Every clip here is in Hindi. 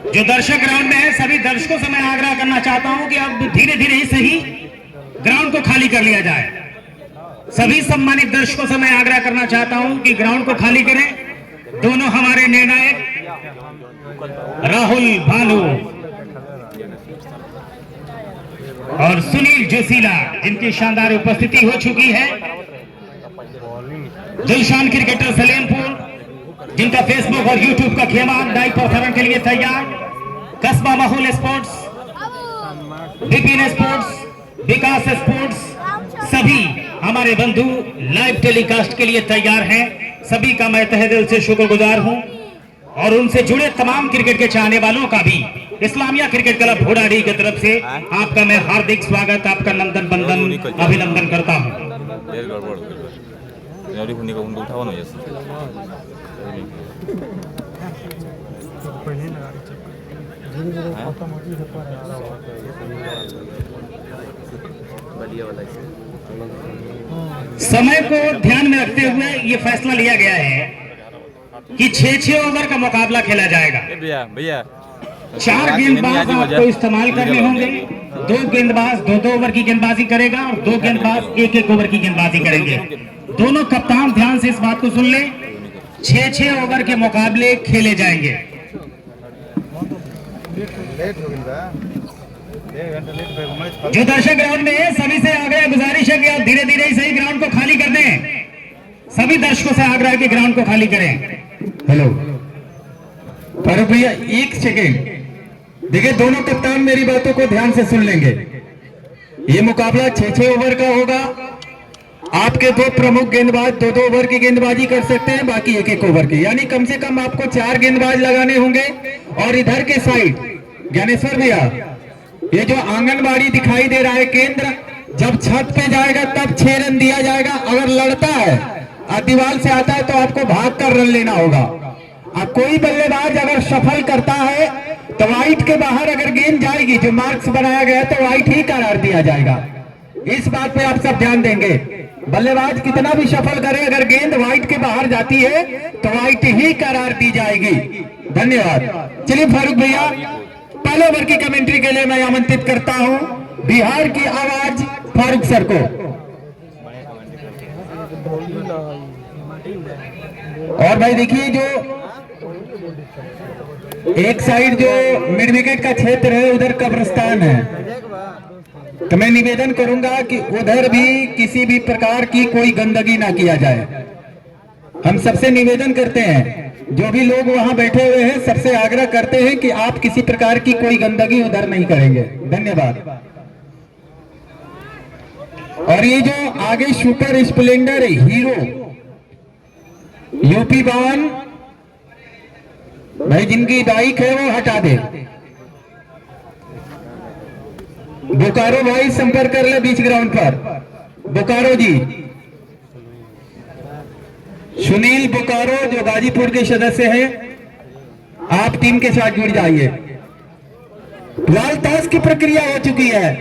जो दर्शक ग्राउंड में है सभी दर्शकों से मैं आग्रह करना चाहता हूं कि अब धीरे धीरे ही सही ग्राउंड को खाली कर लिया जाए। सभी सम्मानित दर्शकों से मैं आग्रह करना चाहता हूं कि ग्राउंड को खाली करें। दोनों हमारे निर्णायक राहुल भानु और सुनील जोशीला, जिनकी शानदार उपस्थिति हो चुकी है। दिलशान क्रिकेटर सलेमपुर, जिनका फेसबुक और यूट्यूब का खेमा लाइव प्रसारण के लिए तैयार। कस्बा माहौल स्पोर्ट्स, विपिन स्पोर्ट्स, विकास स्पोर्ट्स, सभी हमारे बंधु लाइव टेलीकास्ट के लिए तैयार हैं। सभी का मैं तहे दिल से शुक्रगुजार हूं और उनसे जुड़े तमाम क्रिकेट के चाहने वालों का भी इस्लामिया क्रिकेट क्लब भोडाडी की तरफ से आपका मैं हार्दिक स्वागत, आपका नंदन बंदन अभिनंदन करता हूं। समय को ध्यान में रखते हुए ये फैसला लिया गया है कि 6-6 ओवर का मुकाबला खेला जाएगा। भैया 4 गेंदबाज आपको इस्तेमाल करने होंगे। 2 गेंदबाज 2-2 ओवर की गेंदबाजी करेगा और 2 गेंदबाज 1-1 ओवर की गेंदबाजी करेंगे। दोनों कप्तान ध्यान से इस बात को सुन ले, 6-6 ओवर के मुकाबले खेले जाएंगे। जो दर्शक ग्राउंड में है सभी से आग्रह गुजारिश है कि आप धीरे धीरे ही सही ग्राउंड को खाली कर दें। सभी दर्शकों से आग्रह है कि ग्राउंड को खाली करें। हेलो फारूक भैया, 1 सेकेंड देखिए, दोनों कप्तान मेरी बातों को ध्यान से सुन लेंगे। ये मुकाबला 6-6 ओवर का होगा। आपके 2 प्रमुख गेंदबाज 2-2 ओवर की गेंदबाजी कर सकते हैं, बाकी 1-1 ओवर की, यानी कम से कम आपको 4 गेंदबाज लगाने होंगे। और इधर के साइड ज्ञानेश्वर भैया, ये जो आंगनबाड़ी दिखाई दे रहा है केंद्र, जब छत पे जाएगा तब 6 रन दिया जाएगा। अगर लड़ता है और दीवार से आता है तो आपको भाग कर रन लेना होगा। अब कोई बल्लेबाज अगर सफल करता है तो वाइट के बाहर अगर गेंद जाएगी, जो मार्क्स बनाया गया तो वाइट ही करार दिया जाएगा। इस बात पे आप सब ध्यान देंगे। बल्लेबाज कितना भी सफल करे, अगर गेंद वाइट के बाहर जाती है तो वाइट ही करार दी जाएगी। धन्यवाद। चलिए फारूक भैया, पहले ओवर की कमेंट्री के लिए मैं आमंत्रित करता हूं बिहार की आवाज फारूक सर को। और भाई देखिए, जो एक साइड जो मिड विकेट का क्षेत्र है उधर कब्रिस्तान है, तो मैं निवेदन करूंगा कि उधर भी किसी भी प्रकार की कोई गंदगी ना किया जाए। हम सबसे निवेदन करते हैं, जो भी लोग वहां बैठे हुए हैं सबसे आग्रह करते हैं कि आप किसी प्रकार की कोई गंदगी उधर नहीं करेंगे। धन्यवाद। और ये जो आगे सुपर स्प्लेंडर हीरो यूपी 52 भाई, जिनकी बाइक है वो हटा दे। बोकारो भाई संपर्क कर ले बीच ग्राउंड पर। बोकारो जी, सुनील बोकारो जो गाजीपुर के सदस्य हैं, आप टीम के साथ जुड़ जाइए। लाल ताश की प्रक्रिया हो चुकी है,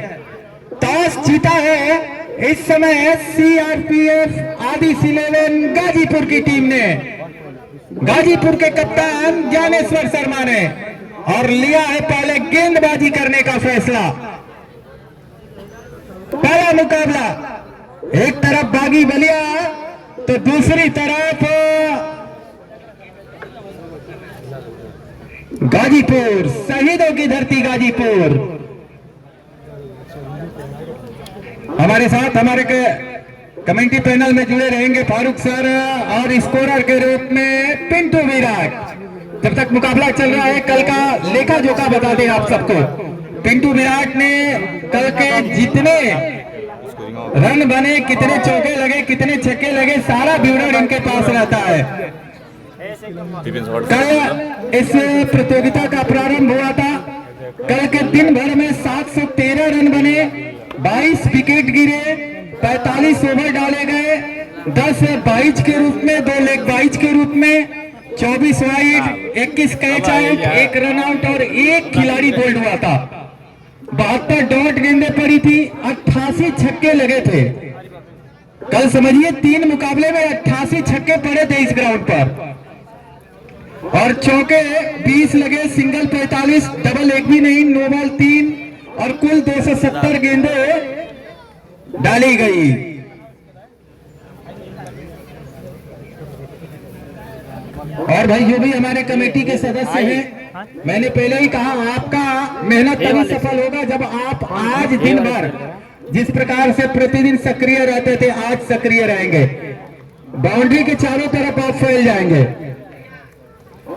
ताश जीता है इस समय सीआरपीएफ आदि 11 गाजीपुर की टीम ने, गाजीपुर के कप्तान ज्ञानेश्वर शर्मा ने, और लिया है पहले गेंदबाजी करने का फैसला। पहला मुकाबला, एक तरफ बागी बलिया तो दूसरी तरफ गाजीपुर, शहीदों की धरती गाजीपुर। हमारे साथ हमारे कमेंट्री पैनल में जुड़े रहेंगे फारूक सर, और स्कोरर के रूप में पिंटू विराट। जब तक मुकाबला चल रहा है, कल का लेखा जोखा बता दें आप सबको। पिंटू विराट ने कल के जितने रन बने, कितने चौके लगे, कितने छक्के लगे, सारा विवरण इनके पास रहता है। कल इस प्रतियोगिता का प्रारंभ हुआ था। कल के दिन भर में 713 रन बने, 22 विकेट गिरे, 45 ओवर डाले गए, 10 22 के रूप में, 2 लेग 22 के रूप में, 24 wide, 21 catch out, 1 run out और 1 खिलाड़ी बोल्ड हुआ था। 72 डॉट गेंदें पड़ी थी, 88 छक्के लगे थे। कल समझिए 3 मुकाबले में 88 छक्के पड़े थे इस ग्राउंड पर। और चौके 20 लगे, सिंगल 45, डबल एक भी नहीं, नो बॉल 3 और कुल 270 गेंदें डाली गई। और भाई जो भी हमारे कमेटी के सदस्य हैं, मैंने पहले ही कहा आपका मेहनत तभी सफल होगा जब आप आज दिन भर जिस प्रकार से प्रतिदिन सक्रिय रहते थे आज सक्रिय रहेंगे। बाउंड्री के चारों तरफ आप फैल जाएंगे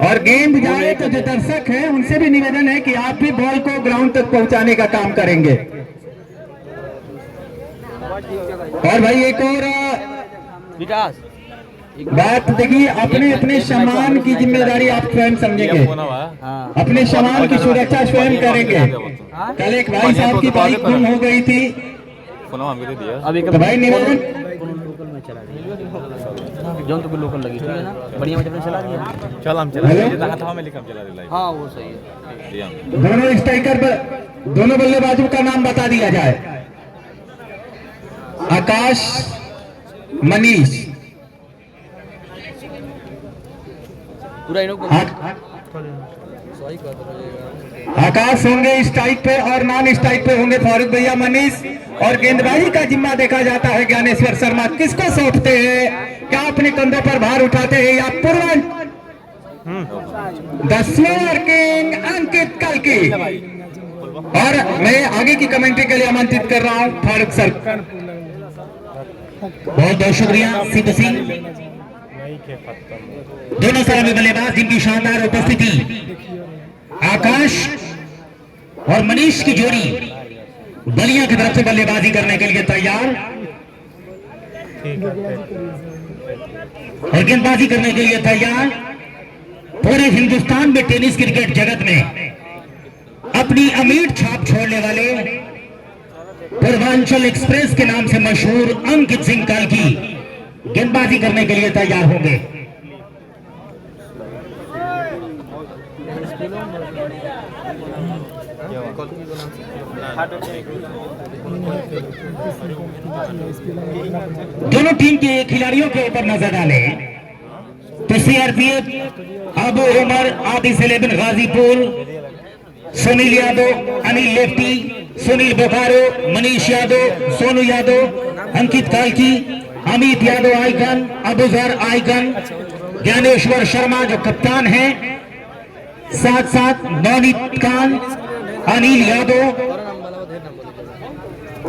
और गेंद जाए तो जो दर्शक हैं उनसे भी निवेदन है कि आप भी बॉल को ग्राउंड तक पहुंचाने का काम करेंगे। और भाई एक और विकास बात देखिए, अपने अपने सम्मान की जिम्मेदारी आप स्वयं समझेंगे, अपने सम्मान की सुरक्षा स्वयं करेंगे। कल एक भाई साहब की बाइक गुम हो गई थी, तो भाई निवेदन जो तो लोकल लगी ठीक है ना, बढ़िया मतलब चला दिया। चल हम चला दिया। हाँ वो सही है। दोनों स्ट्राइकर पर दोनों बल्लेबाजों का नाम बता दिया जाए। आकाश, मनीष। पूरा आकाश होंगे स्ट्राइक पे और नॉन स्ट्राइक पे होंगे फारूक भैया, मनीष। और गेंदबाजी का जिम्मा देखा जाता है ज्ञानेश्वर शर्मा। किसको सौंपते हैं? क्या अपने कंधों पर भार उठाते हैं या पूर्व 10वें किंग अंकित कल्की। और मैं आगे की कमेंट्री के लिए आमंत्रित कर रहा हूं फारूक सर। बहुत बहुत शुक्रिया सिद्ध सिंह। दोनों सलामी बल्लेबाज जिनकी शानदार उपस्थिति। आकाश और मनीष की जोड़ी बलिया की तरफ से बल्लेबाजी करने के लिए तैयार और गेंदबाजी करने के लिए तैयार। पूरे हिंदुस्तान में टेनिस क्रिकेट जगत में अपनी अमीर छाप छोड़ने वाले पूर्वांचल एक्सप्रेस के नाम से मशहूर अंकित सिंह काल्की गेंदबाजी करने के लिए तैयार होंगे। दोनों टीम के खिलाड़ियों के ऊपर नजर डालें तो सीआरपीएफ अबू उमर आदिश 11 गाजीपुर, सुनील यादव, अनिल लेफ्टी, सुनील बोकारो, मनीष यादव, सोनू यादव, अंकित काल्की, अमित यादव आइकन, अबूजर आइकन, ज्ञानेश्वर शर्मा जो कप्तान हैं, साथ साथ नवनीत खान, अनिल यादव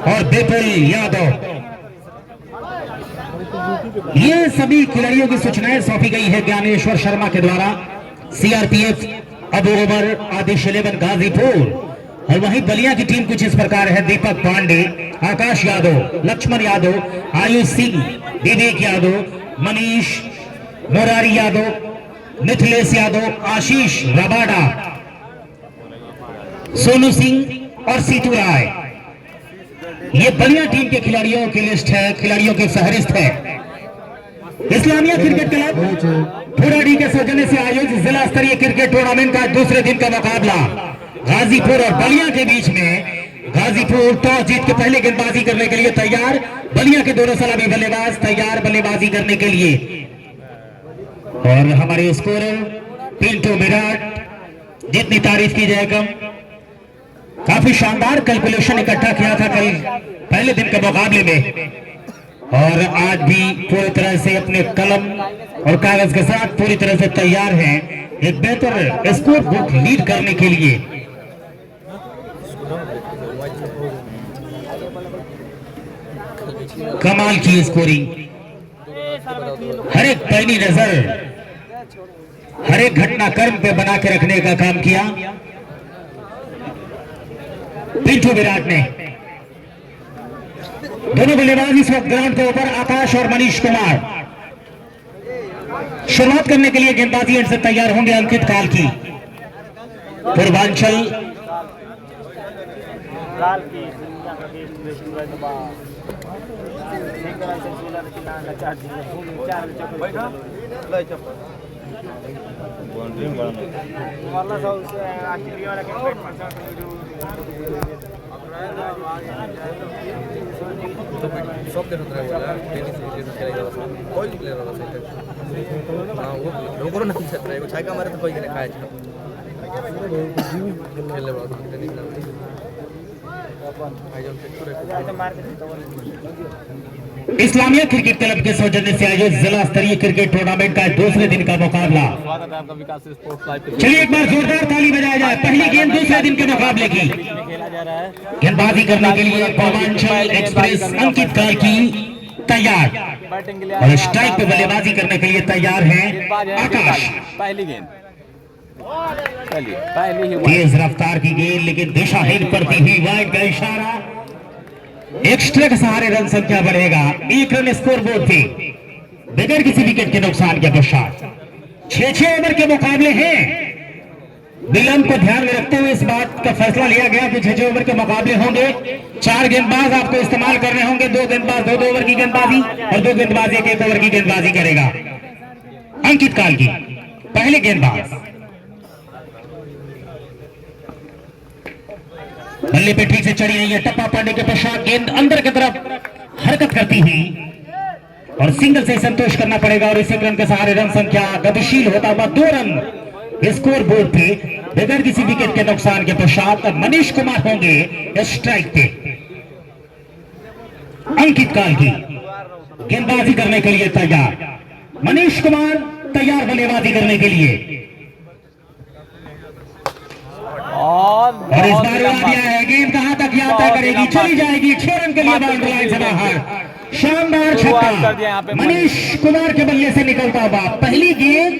और विपुल यादव। ये सभी खिलाड़ियों की सूचनाएं सौंपी गई है ज्ञानेश्वर शर्मा के द्वारा। सीआरपीएफ अबू उमर आदिश 11 गाजीपुर। और वहीं बलिया की टीम कुछ इस प्रकार है। दीपक पांडे, आकाश यादव, लक्ष्मण यादव, आयुष सिंह, विवेक यादव, मनीष, मुरारी यादव, मिथिलेश यादव, आशीष रबाडा, सोनू सिंह और सीतू राय। ये बलिया टीम के खिलाड़ियों की लिस्ट है, खिलाड़ियों की फहरिस्त है। इस्लामिया क्रिकेट क्लब फुराडी के सौजन्य से आयोजित जिला स्तरीय क्रिकेट टूर्नामेंट का दूसरे दिन का मुकाबला गाजीपुर और बलिया के बीच में। गाजीपुर टॉस जीत के पहले गेंदबाजी करने के लिए तैयार। बलिया के दोनों सलामी बल्लेबाज तैयार बल्लेबाजी करने के लिए। और हमारे स्कोरर पिंटू विराट, जितनी तारीफ की जाए कम। काफी शानदार कैलकुलेशन इकट्ठा किया था कल पहले दिन के मुकाबले में और आज भी पूरी तरह से अपने कलम और कागज के साथ पूरी तरह से तैयार हैं एक बेहतर स्कोर बुक लीड करने के लिए। कमाल की स्कोरिंग, हर एक पैनी नजर, हर एक घटनाक्रम पे बना के रखने का काम किया पिंटू विराट ने। दोनों बल्लेबाज इस वक्त ग्राउंड के ऊपर आकाश और मनीष कुमार। शुरुआत करने के लिए गेंदबाजी एंड से तैयार होंगे अंकित काल्की। पूर्वांचल सब प्लेयर होता है टेनिस प्लेयर खेलेगा कोई प्लेयर होगा सही हां वो लोगों ने नहीं सकता है वो छक्का मारे तो कोई नहीं खाए खेलने वाला टेनिस ना आयोजन इस्लामिया क्रिकेट क्लब के सौजन्य से आयोजित जिला स्तरीय क्रिकेट टूर्नामेंट का दूसरे दिन का मुकाबला। स्वागत है आपका विकास स्पोर्ट्स लाइव पे। चलिए एक बार जोरदार ताली बजाया जाए। पहली गेंद दूसरे दिन के मुकाबले की खेला जा रहा है। गेंदबाजी करने के लिए पूर्वांचल एक्सप्रेस अंकित कार्की तैयार बैटिंग के लिए और स्ट्राइक पे बल्लेबाजी करने के लिए तैयार हैं आकाश। पहली गेंद चलिए पहली ही तेज रफ्तार की गेंद लेकिन दिशाहीन पड़ती हुई वाइड का इशारा। एक्स्ट्रा के सहारे रन संख्या बढ़ेगा। 1 रन स्कोर बोर्ड पे बगैर किसी विकेट के नुकसान के पश्चात 6-6 ओवर के मुकाबले हैं। विलंब को ध्यान में रखते हुए इस बात का फैसला लिया गया कि 6-6 ओवर के मुकाबले होंगे। 4 गेंदबाज आपको इस्तेमाल करने होंगे। 2 गेंदबाज 2-2 ओवर की गेंदबाजी और 2 गेंदबाज 1-1 ओवर की गेंदबाजी करेगा। अंकित काल की पहले गेंदबाज बल्ले पे ठीक से चढ़ी नहीं है। टप्पा पड़ने के पश्चात गेंद अंदर की तरफ हरकत करती हुई और सिंगल से संतोष करना पड़ेगा और इसी रन के सहारे रन संख्या गतिशील होता हुआ 2 रन स्कोर बोर्ड पे बगैर किसी विकेट के नुकसान के पश्चात मनीष कुमार होंगे स्ट्राइक पे। अंकित काल की गेंदबाजी करने के लिए तैयार। मनीष कुमार तैयार बल्लेबाजी करने के लिए और इस बार दिया है। गेंद कहां तक यात्रा करेगी? चली जाएगी 6 रन के लिए बाउंड्री लाइन से बाहर। शानदार छक्का मनीष कुमार के बल्ले से निकलता हुआ। पहली गेंद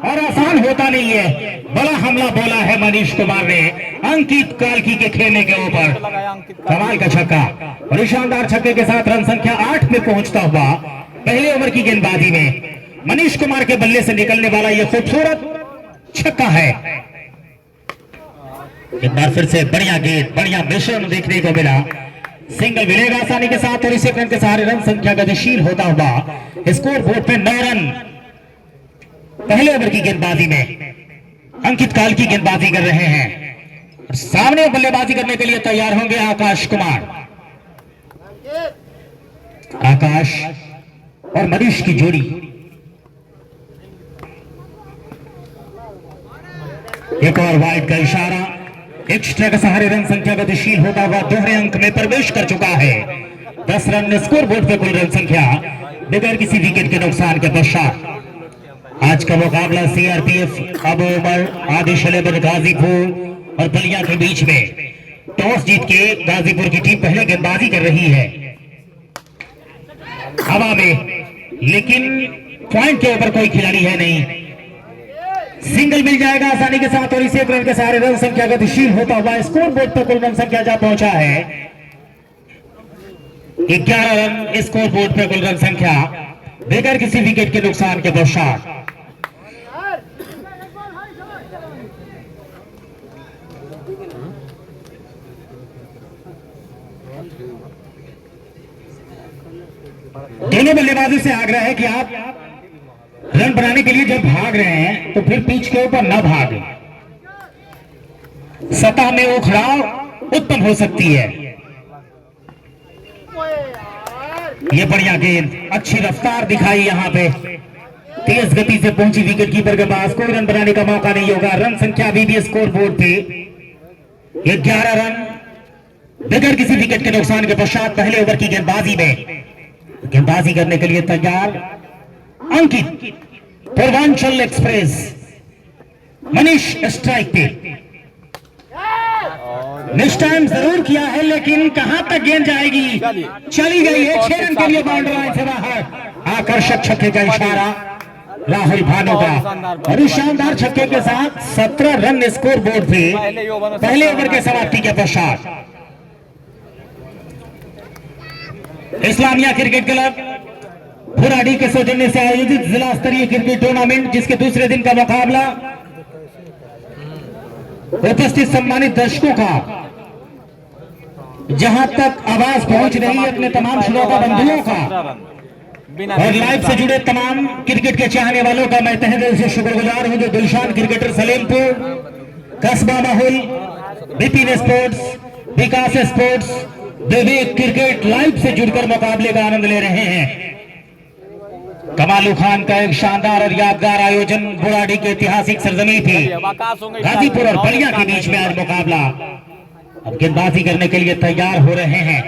और आसान होता नहीं है। बड़ा हमला बोला है मनीष कुमार ने अंकित कालकी के खेलने के ऊपर। कमाल का छक्का और इस शानदार छक्के के साथ रन संख्या 8 पे पहुंचता हुआ पहले ओवर की गेंदबाजी में मनीष कुमार के बल्ले से निकलने वाला यह खूबसूरत छक्का है। एक बार फिर से बढ़िया गेंद बढ़िया मिश्रण देखने को मिला। सिंगल मिलेगा आसानी के साथ और इसी रन के सहारे रन संख्या गतिशील होता हुआ स्कोर बोर्ड पे 9 रन। पहले ओवर की गेंदबाजी में अंकित काल की गेंदबाजी कर रहे हैं। सामने बल्लेबाजी करने के लिए तैयार होंगे आकाश कुमार। आकाश और मनीष की जोड़ी। एक और वाइड का इशारा। एक्स्ट्रा के सहारे रन संख्या गतिशील होता हुआ दोहरे अंक में प्रवेश कर चुका है। 10 रन स्कोर बोर्ड पे कुल रन संख्या बगैर किसी विकेट के नुकसान के पश्चात। आज का मुकाबला सीआरपीएफ अबू उमर आदिश इलेवन गाजीपुर और बलिया के बीच में। टॉस जीत के गाजीपुर की टीम पहले गेंदबाजी कर रही है हवा में, लेकिन पॉइंट के ऊपर कोई खिलाड़ी है नहीं। सिंगल मिल जाएगा आसानी के साथ और इसी रन के सहारे रन संख्या गतिशील होता हुआ स्कोर बोर्ड पर कुल रन संख्या जा पहुंचा है 11 रन। स्कोर बोर्ड पर कुल रन संख्या बगैर किसी विकेट के नुकसान के पश्चात। दोनों बल्लेबाजों से आग्रह है कि आप रन बनाने के लिए जब भाग रहे हैं तो फिर पिच के ऊपर न भागें। सतह में उखड़ाव उत्पन्न हो सकती है। ये बढ़िया गेंद, अच्छी रफ्तार दिखाई यहां पे। तेज गति से पहुंची विकेट कीपर के पास, कोई रन बनाने का मौका नहीं होगा। रन संख्या अभी भी स्कोर बोर्ड पे 11 रन बगैर किसी विकेट के नुकसान के पश्चात। पहले ओवर की गेंदबाजी में गेंदबाजी करने के लिए तैयार अंकित। पूर्वांचल एक्सप्रेस मनीष स्ट्राइक पे। मिस टाइम जरूर किया है लेकिन कहां तक गेंद जाएगी? चली गई है 6 रन के लिए बाउंड्री लाइन से बाहर। आकर्षक छक्के का इशारा राहुल भानु का और इस शानदार छक्के के साथ 17 रन स्कोर बोर्ड पे पहले ओवर के समाप्ति के पश्चात। इस्लामिया क्रिकेट क्लब भुराडी के सौजन्य से आयोजित जिला स्तरीय क्रिकेट टूर्नामेंट जिसके दूसरे दिन का मुकाबला उपस्थित सम्मानित दर्शकों का जहां तक आवाज पहुंच रही है अपने तमाम श्रोता बंधुओं का और लाइव से जुड़े तमाम क्रिकेट के चाहने वालों का मैं तहे दिल से शुक्रगुजार हूं जो दिलशान क्रिकेटर सलेमपुर, कस्बा माहौल, बिपिन स्पोर्ट्स, विकास स्पोर्ट्स विवेक क्रिकेट लाइव से जुड़कर मुकाबले का आनंद ले रहे हैं। कमालू खान का एक शानदार और यादगार आयोजन बुराड़ी के ऐतिहासिक सरजमी थी गाजीपुर और बलिया के बीच में आज मुकाबला। अब गेंदबाजी करने के लिए तैयार हो रहे हैं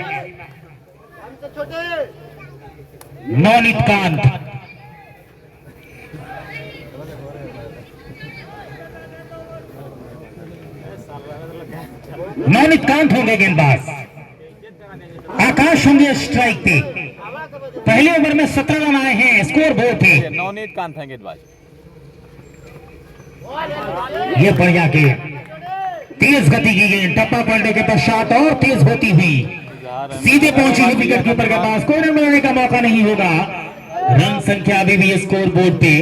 नवनीत कांत। नवनीत कांत होंगे गेंदबाज, आकाश होंगे स्ट्राइक पे। पहले ओवर में 17 रन आए हैं, स्कोर बोर्ड पे नवनीत कांत है गेंदबाज। ये बढ़िया के तेज गति की गेंद, टप्पा पड़ने के पश्चात और तेज होती हुई सीधे पहुंची हुई विकेट कीपर के पास, कोई रन बनाने का मौका नहीं होगा। रन संख्या अभी भी स्कोर बोर्ड पे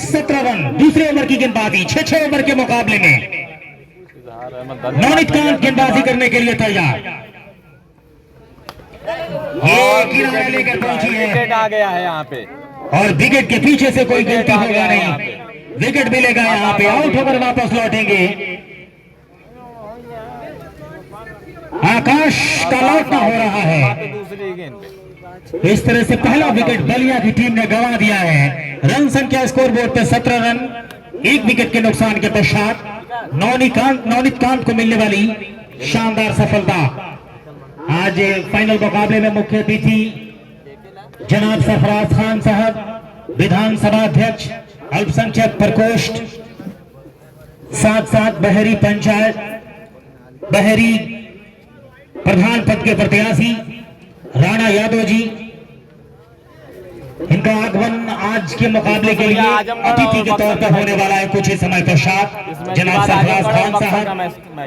17 रन। दूसरे ओवर की गेंदबाजी 6 ओवर के मुकाबले में नवनीत कांत गेंदबाजी करने के लिए तैयार। ये किनारे लेकर पहुंची है, विकेट आ गया है यहाँ पे और विकेट के पीछे से कोई गलती होगा नहीं, विकेट मिलेगा यहाँ पे। आउट होकर वापस लौटेंगे। आकाश का लौटना हो रहा है। दूसरी गेंद पे इस तरह से पहला विकेट बलिया की टीम ने गंवा दिया है। रन संख्या स्कोर बोर्ड पे 17 रन। एक विकेट के नुकसान के पश्चात नवनीत कांत को मिलने वाली शानदार सफलता। आज फाइनल मुकाबले में मुख्य अतिथि जनाब सरफराज खान साहब, विधानसभा अध्यक्ष, अल्पसंख्यक प्रकोष्ठ, साथ साथ बहरी पंचायत, बहरी प्रधान पद के प्रत्याशी राणा यादव जी। इनका आगमन आज के मुकाबले के लिए अतिथि के तौर पर होने वाला है कुछ ही समय पश्चात। जनाब सरफराज खान साहब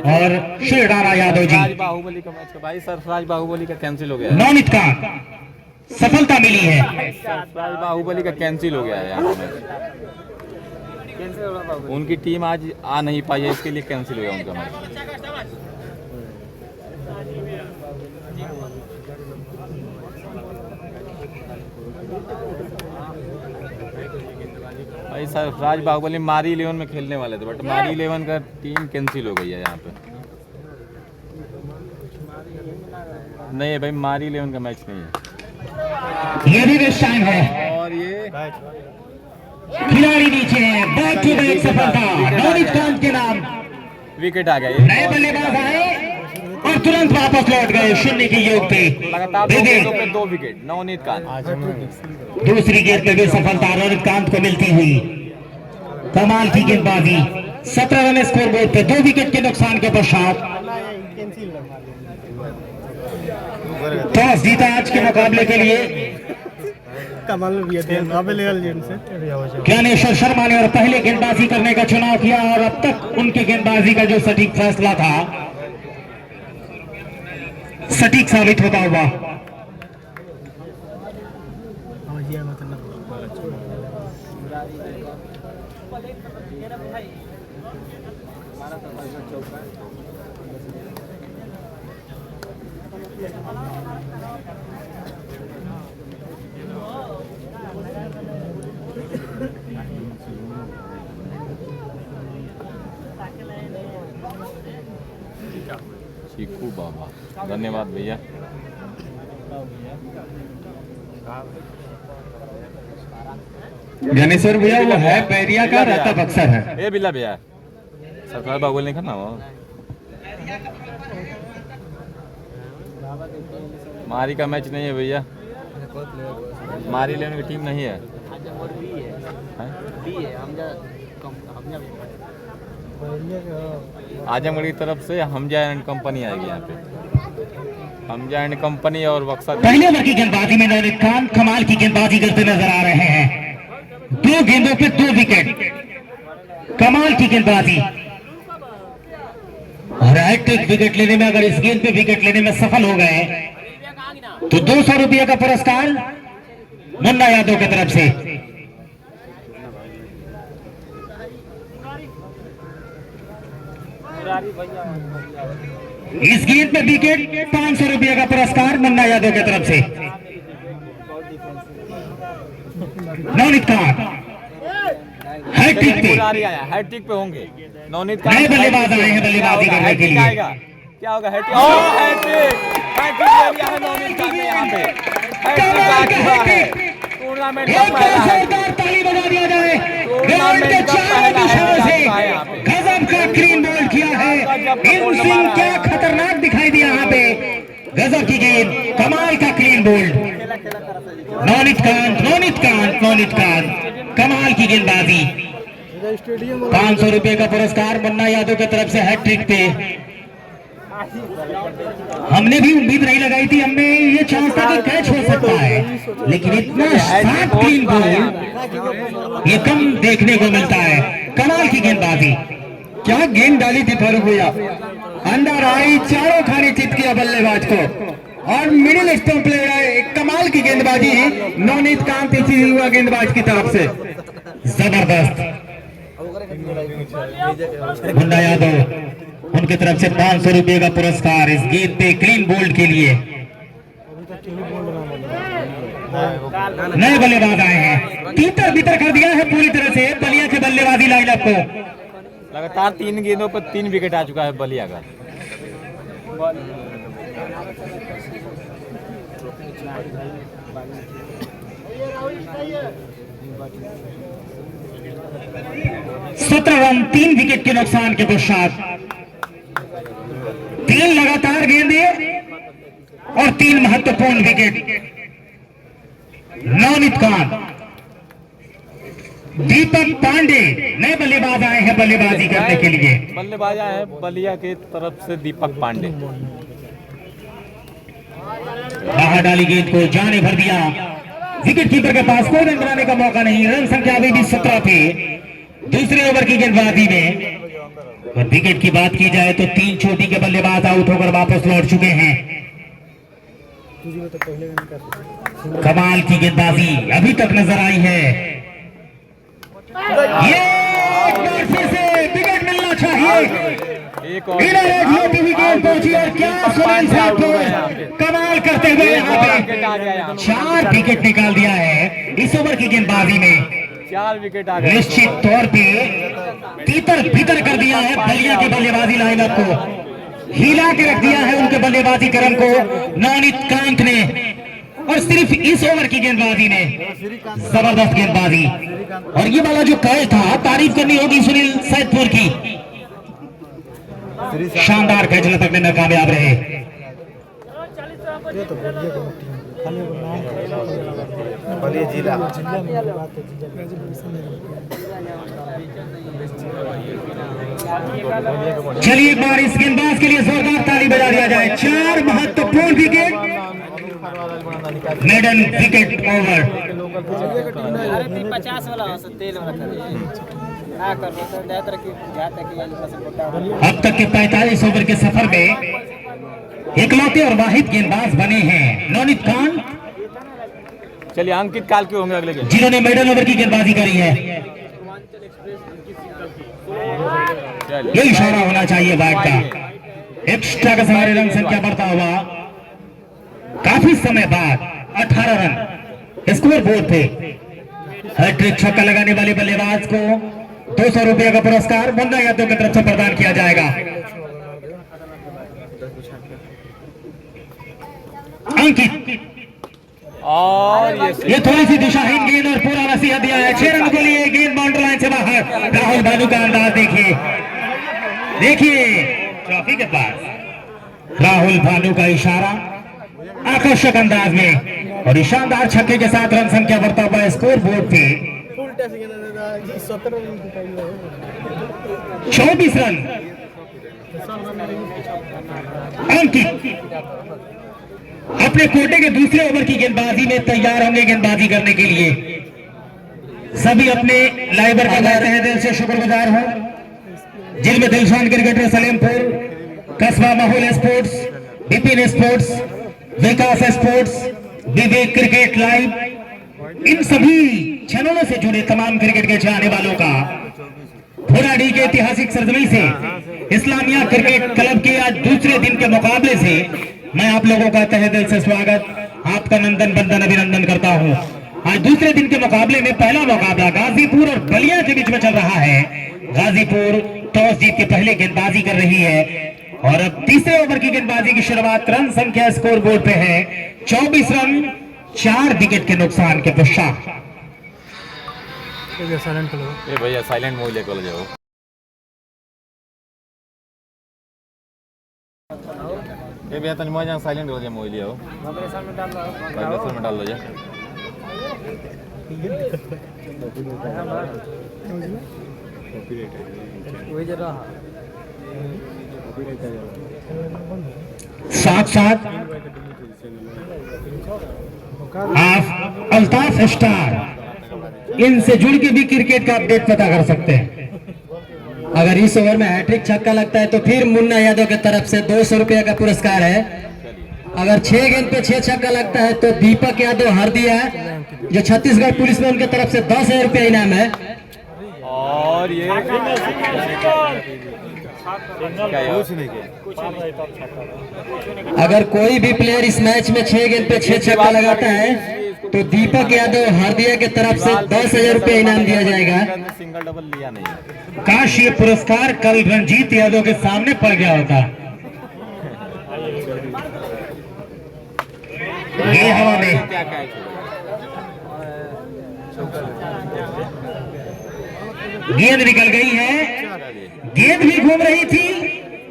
और श्री राणा यादव जी। बाहुबली का मैच का भाई सरफराज बाहुबली का कैंसिल हो गया। नवनीत कांत सफलता मिली है। सरफराज बाहुबली का कैंसिल हो गया है यहाँ पे मैच। उनकी टीम आज आ नहीं पाई है, इसके लिए कैंसिल हो गया उनका मैच। भाई सरफराज बाहुबली मारी 11 में खेलने वाले थे, बट मारी 11 का टीम कैंसिल हो गई है यहाँ पे। नहीं भाई, मारी 11 का मैच नहीं है। ये भी बेस्ट टाइम है और ये खिलाड़ी नीचे है। बैक टू बैक सफलता नवनीत कांत के नाम। विकेट आ गया। नए बल्लेबाज आए और तुरंत वापस लौट गए शून्य के योग पे। लगातार 2 गेंदों पे 2 विकेट नवनीत कांत। दूसरी गेंद में भी सफलता नवनीत कांत को मिलती हुई। कमाल की गेंदबाजी। 17 रन स्कोर बोर्ड पे 2 विकेट के नुकसान के पश्चात टॉस जीता आज के मुकाबले के लिए ज्ञानेश्वर शर्मा ने और पहले गेंदबाजी करने का चुनाव किया और अब तक उनके गेंदबाजी का जो सटीक फैसला था सटीक साबित होता हुआ। चीकू बाबा, धन्यवाद भैया। ज्ञानेश्वर भैया वो है बैरिया का, रहता बक्सर है। ए बिल्ला भैया, सरकार बाबू नहीं करना वो मारी का मैच नहीं है भैया। मारी लेने की टीम नहीं है। आजमगढ़ की तरफ से हमजा एंड कंपनी आएगी यहाँ पे। हमजा एंड कंपनी और बक्सर। पहले ओवर की गेंदबाजी में नवनीत कांत कमाल की गेंदबाजी करते नजर आ रहे हैं। 2 गेंदों पे 2 विकेट, कमाल की गेंदबाजी। और हैट्रिक विकेट लेने में, अगर इस गेंद पे विकेट लेने में सफल हो गए तो 200 रुपये का पुरस्कार मुन्ना यादव की तरफ से। इस गेंद पे विकेट, 500 रुपये का पुरस्कार मुन्ना यादव की तरफ से। नवनीत कांत हैट्रिक पे, हैट्रिक पे होंगे नवनीत नए बल्लेबाज आए हैं बल्लेबाजी करने के लिए। क्या होगा? हैट्रिक! ओह, हैट्रिक! हैट्रिक ले लिया है नौनीत खान ने यहाँ पे। हैट्रिक आ चुका है। टूर्नामेंट का एक बार पहला है। जोरदार ताली बजा दिया जाए। ग्राउंड के चारों दिशाओं से गजब का क्लीन बोल्ड किया है। इन सिंह क्या खतरनाक दिखाई दिया यहाँ पे। गजब की गेंद, कमाल का क्लीन बोल्ड। नौनीत खान कमाल की गेंदबाजी। 500 रुपए का पुरस्कार मुन्ना यादव की तरफ से हैट्रिक पे। हमने भी उम्मीद नहीं लगाई थी, हमने ये चांस था कि कैच हो सकता है, लेकिन इतना शार्प क्लीन बोल्ड ये कम देखने को मिलता है। कमाल की गेंदबाजी, क्या गेंद डाली थी फारूक भैया, अंदर आई, चारों खाने चित किया बल्लेबाज को और मिडिल स्टंप प्लेयर है। कमाल की गेंदबाजी नवनीत कांत इसी युवा गेंदबाज की तरफ से, जबरदस्त। मुन्ना यादव उनकी तरफ से 500 रुपए का पुरस्कार इस गेंद पे क्लीन बोल्ड के लिए। नए बल्लेबाज आए हैं, तीतर भीतर कर दिया है पूरी तरह से बलिया के बल्लेबाजी लाइनअप को। लगातार 3 गेंदों पर 3 विकेट आ चुका है बलिया का। सत्रह रन 3 विकेट के नुकसान के पश्चात 3 लगातार गेंदें और 3 महत्वपूर्ण विकेट। नवनीत खान, दीपक पांडे नए बल्लेबाज आए हैं बल्लेबाजी करने के लिए। बल्लेबाज आए हैं बलिया की तरफ से दीपक पांडे। बाहर डाली गेंद को जाने भर दिया, विकेट कीपर के पास कोई रन बनाने का मौका नहीं। रन संख्या अभी भी 17 पे दूसरे ओवर की गेंदबाजी में। और विकेट की बात की जाए तो 3 चोटी के बल्लेबाज आउट होकर वापस लौट चुके हैं। कमाल की गेंदबाजी अभी तक नजर आई है। ये एक बार फिर से विकेट मिलना चाहिए। इधर एक होती हुई गेंद पहुंची और क्या सुनील साहब को कमाल करते हुए यहाँ पे 4 विकेट निकाल दिया है इस ओवर की गेंदबाजी में। 4 विकेट आ गए। निश्चित तौर पे तीतर भीतर कर दिया है बलिया के बल्लेबाजी लाइनअप को, हिला के रख दिया है उनके बल्लेबाजी क्रम को नवनीत कांत ने। और सिर्फ इस ओवर की गेंदबाजी ने जबरदस्त गेंदबाजी। और ये वाला जो कैच था तारीफ करनी होगी सुनील सैदपुर की, शानदार कैच लपकने में कामयाब रहे। चलिए एक बार इस गेंदबाज के लिए जोरदार ताली बजा दिया जाए। 4 महत्वपूर्ण विकेट, मेडन विकेट ओवर। 50 वाला तेल अब तक के 45 ओवर के सफर में इकलौते और वाहिद गेंदबाज बने हैं नवनीत खान। चलिए अंकित काल के होंगे अगले गेम, जिन्होंने मेडल ओवर की गेंदबाजी करी है। ये इशारा होना चाहिए बैट का। एक्स्ट्रा का सहारे रन संख्या बढ़ता हुआ काफी समय बाद 18 रन स्कोर बोर्ड पे। हैट्रिक छक्का लगाने वाले बल्लेबाज को 200 रुपए का पुरस्कार मुन्ना यादव की तरफ से प्रदान किया जाएगा। अंकित, और ये थोड़ी सी दिशाहीन गेंद और पूरा नसीहत दिया है। 6 रन को लिए गेंद बाउंड्री लाइन से बाहर। राहुल भानु का अंदाज देखिए, देखिए ट्रॉफी के पास राहुल भानु का इशारा आकर्षक अंदाज में और शानदार छक्के के साथ रन संख्या बढ़ता हुआ स्कोर बोर्ड पे 24 रन। अंकित अपने कोटे के दूसरे ओवर की गेंदबाजी में तैयार होंगे गेंदबाजी करने के लिए। सभी अपने लाइबर का तहे दिल से शुक्रगुजार हूं, जिनमें दिलशान क्रिकेटर सलेमपुर, कस्बा माहौल स्पोर्ट्स, विपिन स्पोर्ट्स, विकास स्पोर्ट्स, विवेक क्रिकेट लाइव, इन सभी चैनलों से जुड़े तमाम क्रिकेट के चाहने वालों का भोराडी के ऐतिहासिक सरजमी से इस्लामिया क्रिकेट क्लब के आज दूसरे दिन के मुकाबले से मैं आप लोगों का तहे दिल से स्वागत, आपका नंदन बंदन अभिनंदन करता हूं। आज दूसरे दिन के मुकाबले में पहला मुकाबला गाजीपुर और बलिया के बीच में चल रहा है। गाजीपुर टॉस जीत के पहले गेंदबाजी कर रही है और अब तीसरे ओवर की गेंदबाजी की शुरुआत। रन संख्या स्कोर बोर्ड पे है 24 रन 4 विकेट के नुकसान के पश्चात। ए भैया साइलेंट मोड लेकर जाओ। ए भैया तनी मजा साइलेंट हो जाए मोबाइल लिया हो। वाइब्रेशन में डाल दो जा। 7-7 अल्ताफ स्टार, इनसे जुड़ के भी क्रिकेट का अपडेट पता कर सकते हैं। अगर इस ओवर में हैट्रिक छक्का लगता है तो फिर मुन्ना यादव की तरफ से 200 रुपया का पुरस्कार है। अगर 6 गेंद पे 6 छक्का लगता है तो दीपक यादव हर दिया है, जो छत्तीसगढ़ पुलिस में उनकी तरफ से 10,000 रुपया इनाम है। और ये अगर कोई भी प्लेयर इस मैच में 6 गेंद पे 6 छक्का लगाता है तो दीपक यादव हरदिया की तरफ से 10,000 रुपया इनाम दिया जाएगा। सिंगल डबल लिया नहीं। काश ये पुरस्कार कल रणजीत यादव के सामने पड़ गया होता। ये हवा में गेंद निकल गई है। गेंद भी घूम रही थी,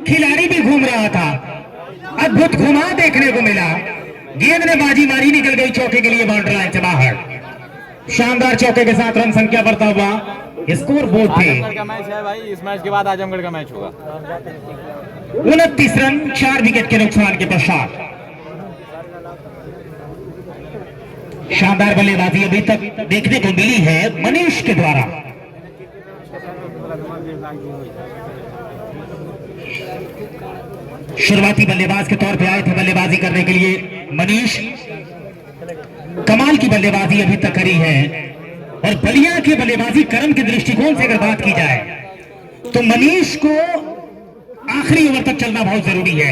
खिलाड़ी भी घूम रहा था। अद्भुत घुमा देखने को मिला। गेंद ने बाजी मारी, निकल गई चौके के लिए बाउंड्री लाइन से बाहर। शानदार चौके के साथ रन संख्या बढ़ता हुआ स्कोर बोर्ड पे। आजमगढ़ का मैच है भाई, इस मैच के बाद आजमगढ़ का मैच होगा। 29 रन 4 विकेट के नुकसान के पश्चात। शानदार बल्लेबाजी अभी तक देखने को मिली है मनीष के द्वारा। शुरुआती बल्लेबाज के तौर पे आए थे बल्लेबाजी करने के लिए मनीष। कमाल की बल्लेबाजी अभी तक करी है। और बलिया के बल्लेबाजी क्रम के दृष्टिकोण से अगर बात की जाए तो मनीष को आखिरी ओवर तक चलना बहुत जरूरी है।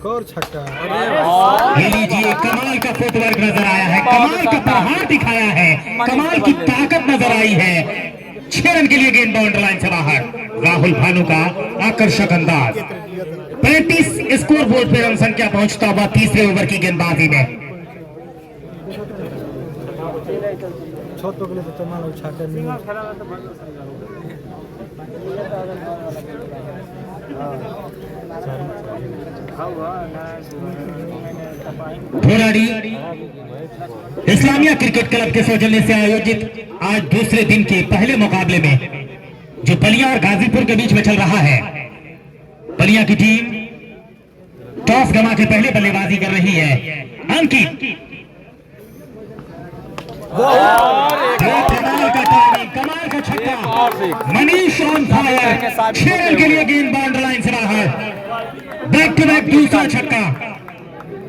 और छक्का। ये लीजिए, कमाल का फुटवर्क नजर आया है, कमाल का प्रहार दिखाया है, कमाल की ताकत नजर आई है। 6 रन के लिए गेंद बाउंड्री लाइन से बाहर। राहुल भानु का आकर्षक अंदाज। 35 स्कोर बोर्ड पे रन संख्या पहुंचता हुआ तीसरे ओवर की गेंदबाजी में। भोराडी इस्लामिया क्रिकेट क्लब के सौजन्य से आयोजित आज दूसरे दिन के पहले मुकाबले में जो बलिया और गाजीपुर के बीच में चल रहा है। बलिया की टीम टॉस गंवा के पहले बल्लेबाजी कर रही है। अंकित, कमाल का टाइमिंग, कमाल का छक्का। Manish on fire. 6 रन के लिए गेंद बाउंड्री लाइन से बाहर। बैक टू बैक दूसरा छक्का।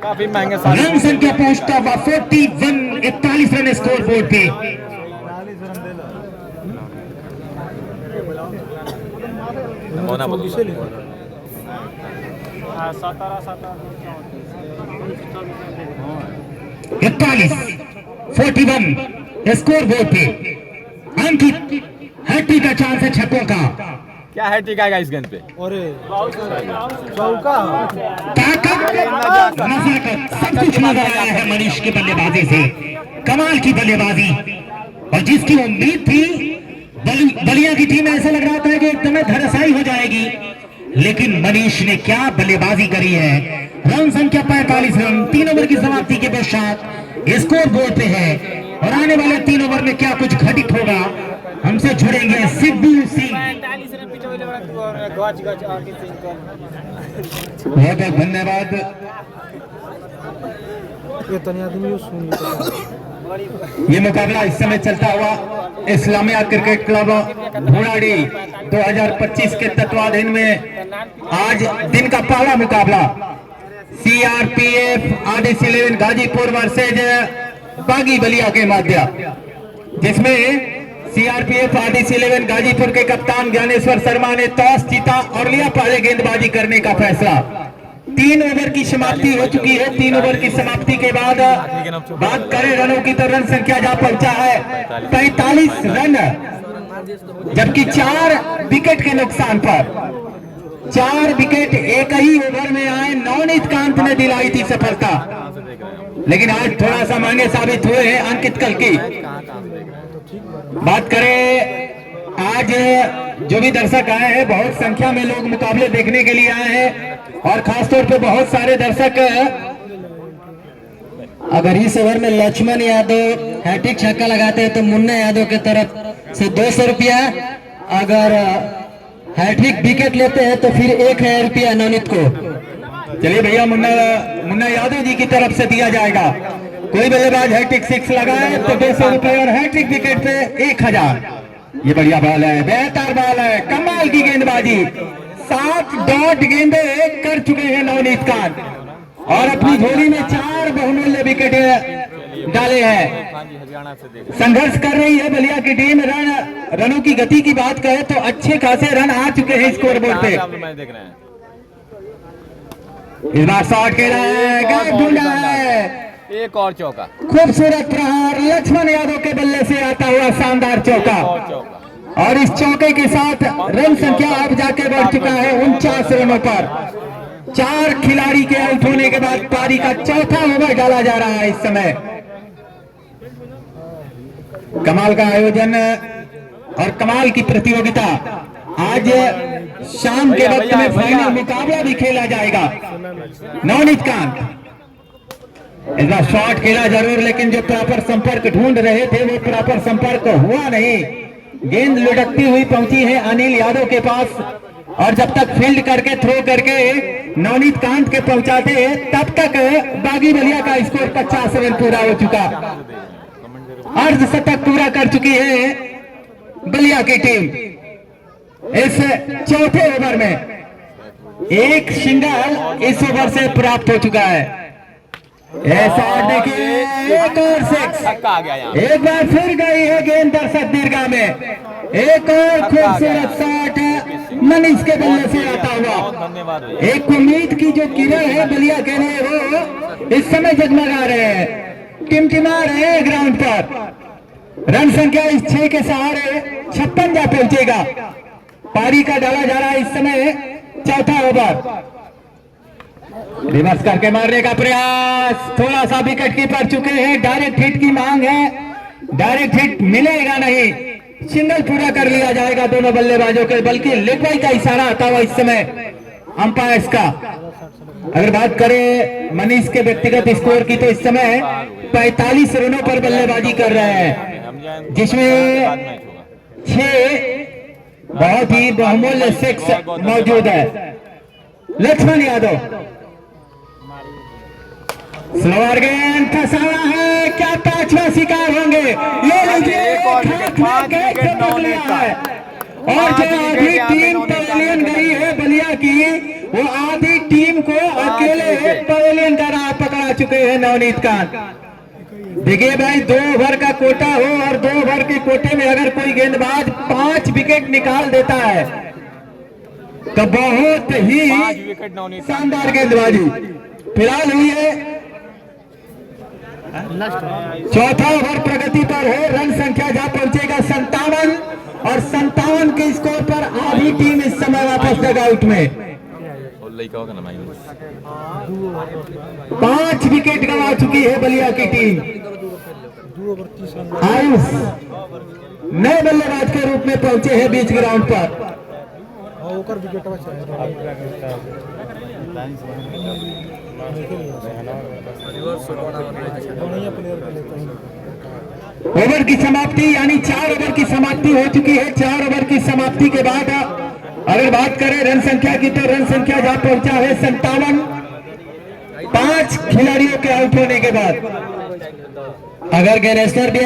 काफी महंगे रन संख्या पहुंचता हुआ 41 रन स्कोर बोर्ड पे। होना 41 स्कोर बोर्ड पे। अंकित, हैट्रिक का चांस है छक्कों का। क्या है टिका इस गेंद पे? ताकत, नजाकत सब कुछ नजर आया है मनीष की बल्लेबाजी से। कमाल की बल्लेबाजी, और जिसकी उम्मीद थी बलिया की टीम ऐसा लग रहा था कि एकदम धराशायी हो जाएगी, लेकिन मनीष ने क्या बल्लेबाजी करी है। रन संख्या 45 रन 3 ओवर की समाप्ति के पश्चात स्कोर बोर्ड पे है। और आने वाले 3 ओवर में क्या कुछ घटित होगा, हमसे जुड़ेंगे सिद्धू सिंह। बहुत बहुत धन्यवाद। ये मुकाबला इस समय चलता हुआ इस्लामिया क्रिकेट क्लब भोराडी 2025 के तत्वाधीन में आज दिन का पहला मुकाबला CRPF आरडीसी 11 गाजीपुर वर्सेज बागी बलिया के मध्य, जिसमें CRPF आरडीसी 11 गाजीपुर के कप्तान ज्ञानेश्वर शर्मा ने टॉस जीता और लिया पहले गेंदबाजी करने का फैसला। 3 ओवर की समाप्ति हो चुकी है। 3 ओवर की समाप्ति के बाद बात करें रनों की तो रन संख्या जा पहुंचा है 45 रन, जबकि 4 विकेट के नुकसान पर 4 विकेट एक ही ओवर में आए। नवनीत कांत ने दिलाई थी सफलता, कहाँ से देख रहे हैं हम? लेकिन आज थोड़ा सा महंगे साबित हुए हैं अंकित कल्की। कहाँ कहाँ से देख रहे हैं? बात करें आज जो भी दर्शक आए हैं, बहुत संख्या में लोग मुकाबले देखने के लिए आए हैं और खासतौर पे बहुत सारे दर्शक, अगर इस ओवर में लक्ष्मण यादव हैट्रिक छक्का लगाते हैं तो मुन्ना यादव की तरफ से 200 रुपया, अगर हैट्रिक विकेट लेते हैं तो फिर 1000 रुपया नवनीत को। चलिए भैया, मुन्ना यादव जी की तरफ से दिया जाएगा। कोई बल्लेबाज हैट्रिक 6 लगाए तो 200 रुपए और हैट्रिक विकेट पे 1000। ये बढ़िया बॉल है, बेहतर बॉल है, कमाल की गेंदबाजी। 7 डॉट गेंदे कर चुके हैं नवनीत कांत और अपनी झोली में 4 बहुमूल्य विकेट डाले हैं। हाँ जी, हरियाणा से देख रहे संघर्ष कर रही है बलिया की टीम। रनों की गति की बात करें तो अच्छे खासे रन आ चुके हैं स्कोर बोर्ड पे। हैं। मैच देख रहे हैं। इस बार शॉट खेला है, गैप ढूंढा है, एक और चौका, खूबसूरत प्रहार लक्ष्मण यादव के बल्ले से आता हुआ शानदार चौका। और चौका। और इस चौके के साथ रन संख्या अब जाके बढ़ चुका है 49 रनों पर। 4 खिलाड़ी के आउट होने के बाद पारी का चौथा ओवर डाला जा रहा है इस समय। कमाल का आयोजन और कमाल की प्रतियोगिता। आज शाम के वक्त में फाइनल मुकाबला भी खेला जाएगा। नवनीत कांत इस बार शॉट खेला जरूर, लेकिन जो प्रॉपर संपर्क ढूंढ रहे थे वो प्रॉपर संपर्क हुआ नहीं। गेंद लुढ़कती हुई पहुंची है अनिल यादव के पास और जब तक फील्ड करके थ्रो करके नवनीत कांत के पहुंचाते तब तक बागी बलिया का स्कोर 50 रन पूरा हो चुका। अर्धशतक पूरा कर चुकी है बलिया की टीम। इस चौथे ओवर में एक सिंगल इस ओवर से प्राप्त हो चुका है। ऐसा देखिए, एक और 6 छक्का आ गया यहाँ। एक बार फिर गई है गेंद दर्शक दीर्घा में। एक और खूबसूरत शॉट मनीष के बल्ले से आता हुआ। धन्यवाद भैया। एक उम्मीद की जो किरण है बलिया के लिए वो इस समय जगमगा रहे हैं, टिमटिमा रहे हैं ग्राउंड पर। रन संख्या इस 6 के सहारे 56 जा पहुंचेगा। पारी का डाला जा रहा है इस समय चौथा ओवर। रिवर्स करके मारने का प्रयास, थोड़ा सा विकेट कीपर चुके हैं। डायरेक्ट हिट की मांग है, डायरेक्ट हिट मिलेगा नहीं, सिंगल पूरा कर लिया जाएगा दोनों बल्लेबाजों के, बल्कि लेग का इशारा आता हुआ इस समय अंपायर्स का। अगर बात करें मनीष के व्यक्तिगत स्कोर की तो इस समय 45 रनों पर बल्लेबाजी कर रहे हैं, जिसमें 6 बहुत ही बहुमूल्य 6 मौजूद है। लक्ष्मण यादव स्लोअर गेंद फंसाया है, क्या 5वां शिकार होंगे? ये लीजिए, और जो आधी टीम पवेलियन गई है बलिया की, वो आधी टीम को अकेले पवेलियन का राह पकड़ा चुके हैं नवनीत कांत। देखिए भाई, 2 ओवर का कोटा हो और 2 ओवर के कोटे में अगर कोई गेंदबाज 5 विकेट निकाल देता है तो बहुत ही शानदार गेंदबाजी फिलहाल हुई है। चौथा ओवर प्रगति पर है, रन संख्या जा पहुंचेगा 57 और 57 के स्कोर पर आधी टीम इस समय वापस डगआउट में। 5 विकेट गंवा चुकी है बलिया की टीम। आयुष नए बल्लेबाज के रूप में पहुंचे हैं बीच ग्राउंड पर। ओवर की समाप्ति यानी 4 ओवर की समाप्ति हो चुकी है। 4 ओवर की समाप्ति के बाद अगर बात करें रन संख्या की तो रन संख्या जा पहुंचा है 57। 5 खिलाड़ियों के आउट होने के बाद अगर गैनेश्वर भी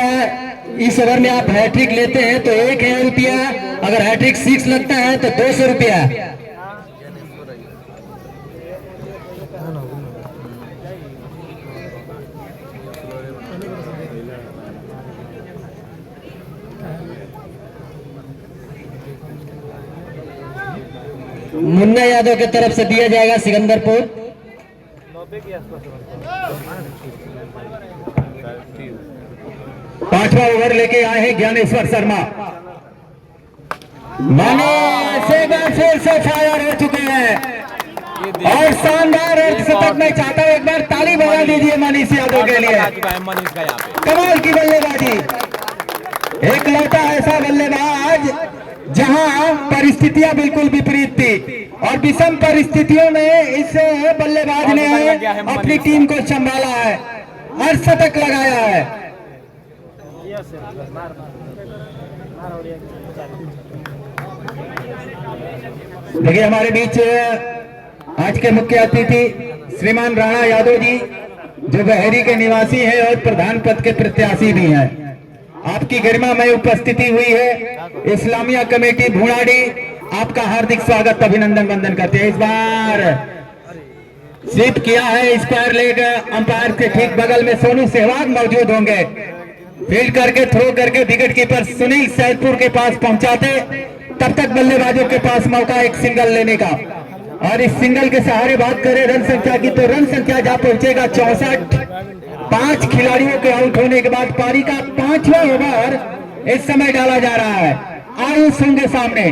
इस ओवर में आप हैट्रिक लेते हैं तो 1000 रुपया, अगर हैट्रिक 6 लगता है तो 200 रुपया। मुन्ना यादव की तरफ से दिया जाएगा सिकंदरपुर। 5वां ओवर लेके आए हैं ज्ञानेश्वर शर्मा। माने से फायर हो चुके हैं। और शानदार अर्धशतक मैं चाहता हूं एक बार ताली बजा दीजिए मनीष यादव के लिए। मनीष का यहाँ पे कमाल की बल्लेबाजी, एक लौटा ऐसा बल्लेबाज जहां परिस्थितियां बिल्कुल विपरीत थी और विषम परिस्थितियों में इस बल्लेबाज ने अपनी टीम को संभाला है, अर्धशतक लगाया है। देखिए हमारे बीच आज के मुख्य अतिथि श्रीमान राणा यादव जी, जो बहेरी के निवासी हैं और प्रधान पद के प्रत्याशी भी हैं। आपकी गरिमा में उपस्थिति हुई है इस्लामिया कमेटी भूणाडी, आपका हार्दिक स्वागत अभिनंदन वंदन करते हैं। इस बार स्वीप किया है स्क्वायर लेग, अंपायर के ठीक बगल में सोनू सहवाग मौजूद होंगे। फील्ड करके थ्रो करके विकेट कीपर सुनील सैदपुर के पास पहुंचाते, तब तक बल्लेबाजों के पास मौका एक सिंगल लेने का। और इस सिंगल के सहारे बात करें रन संख्या की, तो रन संख्या जा पहुंचेगा 64। 5 खिलाड़ियों के आउट होने के बाद पारी का 5वां ओवर इस समय डाला जा रहा है। आयुष होंगे सामने,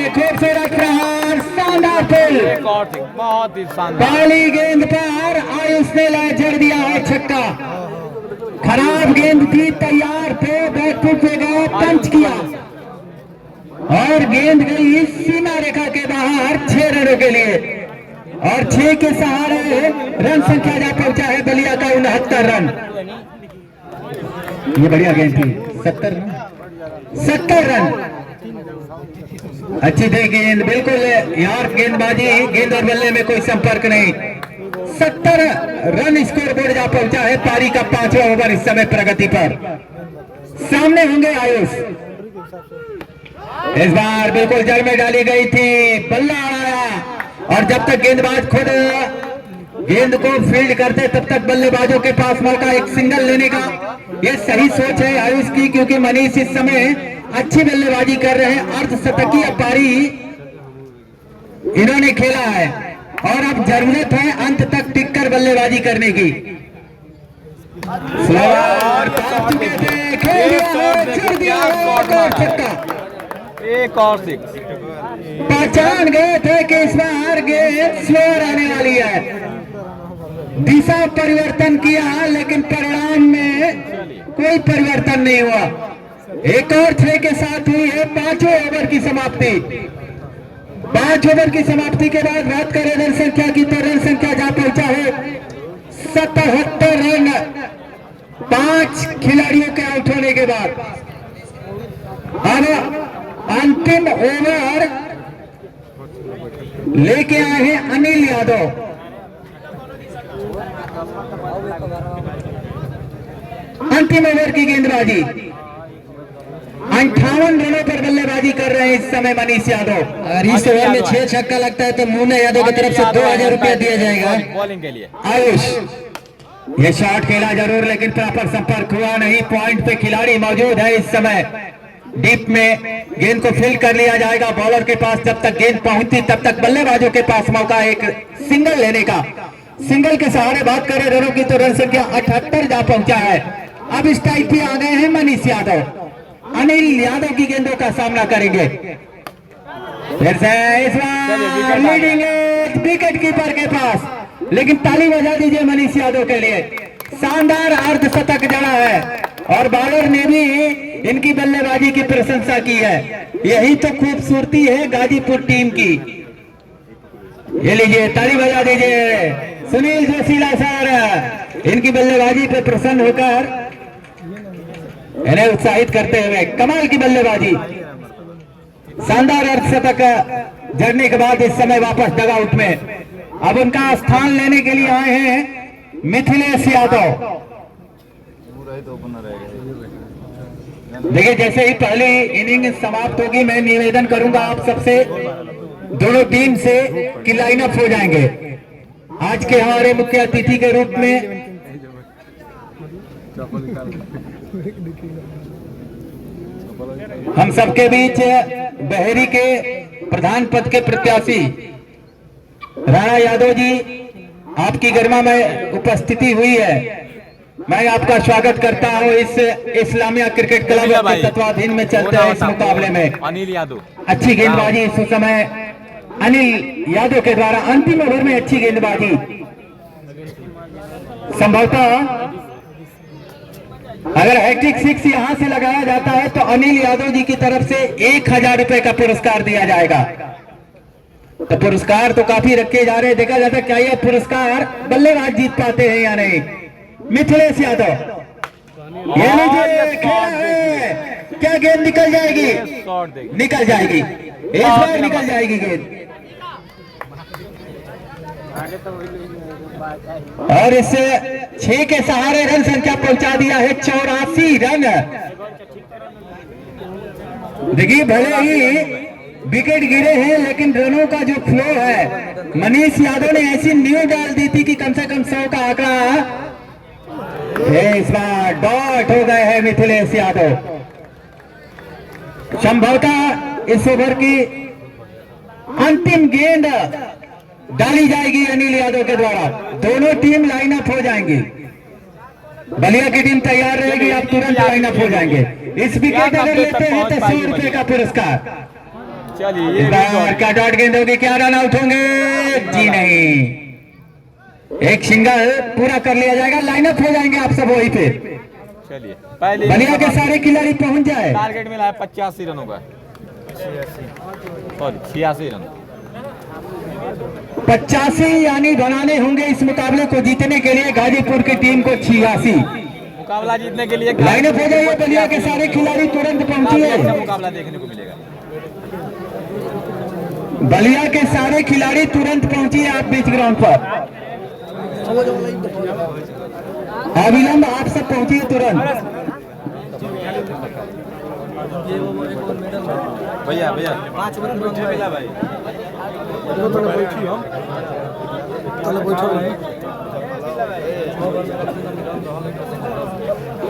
खूबसूरत प्रहार, शानदार पुल, बहुत ही शानदार पहली गेंद पर आयुष ने जड़ दिया है छक्का। खराब गेंद थी, तैयार थे, बैकफुट पे गए, पंच किया और गेंद गई सीमा रेखा के बाहर 6 रनों के लिए। और 6 के सहारे रन संख्या जा पहुंचा है बलिया का 69 रन। ये बढ़िया गेंद थी, 70 रन अच्छी थी गेंद, बिल्कुल यार गेंदबाजी, गेंद और बल्ले में कोई संपर्क नहीं। 70 रन स्कोर बोर्ड जा पहुंचा है। पारी का 5वां ओवर इस समय प्रगति पर। सामने होंगे आयुष। इस बार बिल्कुल जड़ में डाली गई थी, बल्ला आया और जब तक गेंदबाज खुद गेंद को फील्ड करते तब तक बल्लेबाजों के पास मौका एक सिंगल लेने का। यह सही सोच है आयुष की, क्योंकि मनीष इस समय अच्छी बल्लेबाजी कर रहे हैं। अर्धशतकीय पारी इन्होंने खेला है और अब जरूरत है अंत तक टिककर बल्लेबाजी करने की। एक और 6 पहचान गए थे कि इस बार गेंद स्लोअर आने वाली है। दिशा परिवर्तन किया लेकिन परिणाम में कोई परिवर्तन नहीं हुआ। एक और 6 के साथ हुई है 5वें ओवर की समाप्ति। 5 ओवर की समाप्ति के बाद बात करें रन संख्या की, तो रन संख्या जा पहुंचा है 77 रन 5 खिलाड़ियों के आउट होने के बाद। अब अंतिम ओवर लेके आए हैं अनिल यादव। अंतिम ओवर की गेंदबाजी, 58 रनों पर बल्लेबाजी कर रहे हैं इस समय मनीष यादव। अगर इस ओवर में 6 छक्का लगता है तो मुन्ना यादव की तरफ से 2000 रुपया दिया जाएगा बॉलिंग के लिए। आयुष ये शॉट खेला जरूर लेकिन प्रॉपर संपर्क हुआ नहीं। पॉइंट पे खिलाड़ी मौजूद है इस समय। डीप में गेंद को फील्ड कर लिया जाएगा बॉलर के पास। जब तक गेंद पहुंचती तब तक बल्लेबाजों के पास मौका एक सिंगल लेने का। सिंगल के सहारे बात करें रनों की, तो रन संख्या 78 जा पहुंचा है। अब इस टाइप पे आ गए हैं मनीष यादव। अनिल यादव की गेंदों का सामना करेंगे। फिर से इस बार लीडिंग विकेट कीपर के पास, लेकिन ताली बजा दीजिए मनीष यादव के लिए। शानदार अर्धशतक जड़ा है और बॉलर ने भी इनकी बल्लेबाजी की प्रशंसा की है। यही तो खूबसूरती है गाजीपुर टीम की। ये लीजिए ताली बजा दीजिए सुनील जोशीला सर, इनकी बल्लेबाजी पे प्रसन्न होकर इन्हें उत्साहित करते हुए। कमाल की बल्लेबाजी, शानदार अर्धशतक जड़ने के बाद इस समय वापस डगआउट में। अब उनका स्थान लेने के लिए आए हैं मिथिलेश यादव। देखिए जैसे ही पहली इनिंग समाप्त होगी मैं निवेदन करूंगा आप सबसे, दोनों टीम से कि लाइनअप हो जाएंगे। आज के हमारे मुख्य अतिथि के रूप में हम सबके बीच बहेरी के प्रधान पद के प्रत्याशी राणा यादव जी, आपकी गरिमा में उपस्थिति हुई है। मैं आपका स्वागत करता हूं इस इस्लामिया क्रिकेट क्लब के तत्वाधीन में चलते हैं इस मुकाबले में। अनिल यादव अच्छी गेंदबाजी इस समय अनिल यादव के द्वारा अंतिम ओवर में अच्छी गेंदबाजी। संभवतः अगर हैट्रिक 6 यहां से लगाया जाता है तो अनिल यादव जी की तरफ से 1000 रुपए का पुरस्कार दिया जाएगा। तो पुरस्कार तो काफी रखे जा रहे हैं, देखा जाता है क्या यह पुरस्कार बल्लेबाज जीत पाते हैं या नहीं। मिथिलेश यादव ये लीजिए, खेला है, क्या गेंद निकल जाएगी? निकल जाएगी, इस बार निकल जाएगी गेंद। और इससे 6 के सहारे रन संख्या पहुंचा दिया है 84 रन। देखिए भले ही विकेट गिरे हैं लेकिन रनों का जो फ्लो है, मनीष यादव ने ऐसी न्यूज डाल दी थी कि कम से कम 100 का आंकड़ा इस बार डॉट हो गए हैं मिथिलेश यादव। संभवतः इस ओवर की अंतिम गेंद डाली जाएगी अनिल यादव के द्वारा। दोनों टीम लाइन अप हो जाएंगी। बलिया की टीम तैयार रहेगी, आप तुरंत लाइन अप हो जाएंगे। इस विकेट अगर लेते हैं तो 100 रुपए का पुरस्कार। चलिए क्या डॉट गेंद होगी, क्या रन आउट होंगे? जी नहीं, एक सिंगल पूरा कर लिया जाएगा, लाइनअप हो जाएंगे आप सब वहीं पे। चलिए पहले बलिया के सारे खिलाड़ी पहुंच जाए। टारगेट मिला है 85 रनों का, सॉरी 86 रन। 85 यानी बनाने होंगे इस मुकाबले को जीतने के लिए गाजीपुर की टीम को 86। मुकाबला जीतने के लिए लाइनअप हो जाइए, बलिया के सारे खिलाड़ी तुरंत पहुंचिए। मुकाबला देखने को मिलेगा। बलिया के सारे खिलाड़ी तुरंत पहुंचिए आप बीच ग्राउंड पर। अविलंब आप सब पहुंचिए तुरंत। भैया भैया 5 मिनट मिला भाई।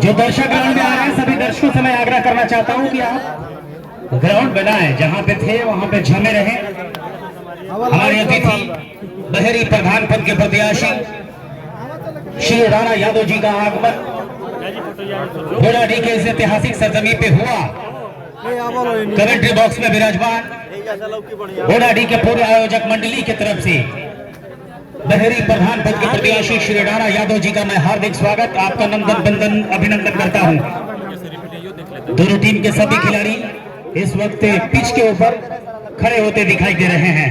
जो दर्शक ग्राउंड में आ रहे हैं सभी दर्शकों से मैं आग्रह करना चाहता हूं कि आप ग्राउंड बनाएं, जहां पे थे वहां पे जमे रहे। हमारे अतिथि बहरी प्रधान पद के प्रत्याशी श्री राणा यादव जी का आगमन घोड़ाडी के इस ऐतिहासिक सरजमी पे हुआ। कमेंट्री बॉक्स में विराजमान घोड़ाडी के पूर्व आयोजक मंडली की तरफ से बहरी प्रधान पद के प्रत्याशी श्री राणा यादव जी का मैं हार्दिक स्वागत, आपका नंदन बंदन अभिनंदन करता हूं। दोनों टीम के सभी खिलाड़ी इस वक्त पिच के ऊपर खड़े होते दिखाई दे रहे हैं।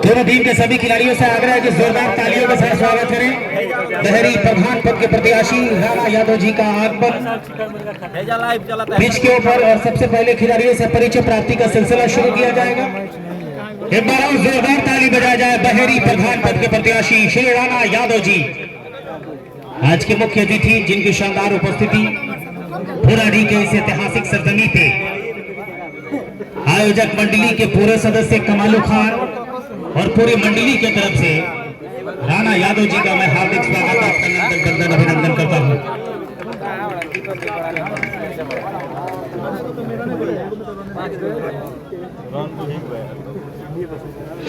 दोनों टीम के सभी खिलाड़ियों से आग्रह है कि जोरदार तालियों के साथ स्वागत करें बहरी प्रधान पद के प्रत्याशी राणा यादव जी का आगमन पिच के ऊपर। और सबसे पहले खिलाड़ियों से परिचय प्राप्ति का सिलसिला शुरू किया जाएगा। एक बार और जोरदार ताली बजाया जाए बहरी प्रधान पद के प्रत्याशी श्री राणा यादव जी, आज के मुख्य अतिथि जिनकी शानदार उपस्थिति घोड़ाडी के इस ऐतिहासिक सरजमी पे आयोजक मंडली के पूरे सदस्य कमालू खान और पूरी मंडली की तरफ से राणा यादव जी का मैं हार्दिक स्वागत, आपका नंदन बंदन अभिनंदन करता हूं।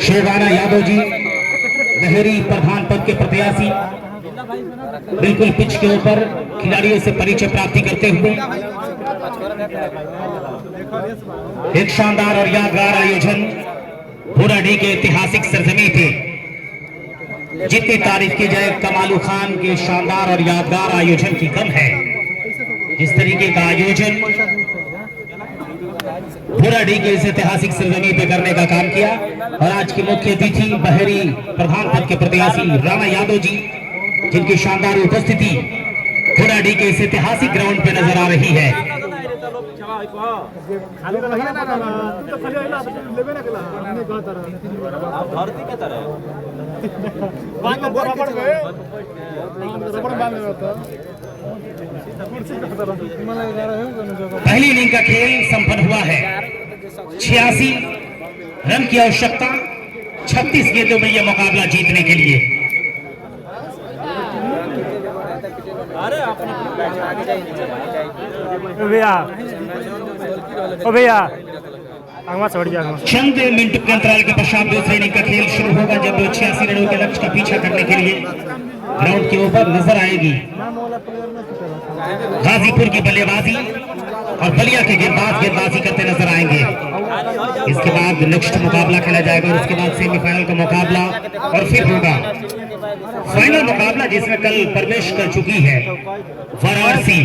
श्री राणा यादव जी बहरी प्रधान पद के प्रत्याशी बिल्कुल पिच के ऊपर खिलाड़ियों से परिचय प्राप्ति करते हुए एक शानदार और यादगार आयोजन घोड़ाडी के ऐतिहासिक सरजमी पे जितनी तारीफ की जाए कमालू खान के शानदार और यादगार आयोजन की कम है। जिस तरीके का आयोजन घोड़ाडी के इस ऐतिहासिक सरजमी पे करने का काम किया और आज के मुख्य अतिथि बहरी प्रधान पद के प्रत्याशी राणा यादव जी जिनकी शानदार उपस्थिति घोड़ाडी के इस ऐतिहासिक ग्राउंड पे नजर आ रही है। पहली इनिंग का खेल संपन्न हुआ है। 86 रन की आवश्यकता, 36 गेंदों में यह मुकाबला जीतने के लिए। चंद मिनट के अंतराल के पश्चात दूसरे इनिंग का खेल शुरू होगा, जब 86 रनों के लक्ष्य का पीछा करने के लिए ग्राउंड के ऊपर नजर आएगी गाजीपुर की बल्लेबाजी और बलिया के गेंदबाजी करते नजर आएंगे। इसके बाद नेक्स्ट मुकाबला खेला जाएगा और उसके बाद सेमीफाइनल का मुकाबला और फिर होगा फाइनल मुकाबला, जिसमें कल प्रवेश कर चुकी है वाराणसी।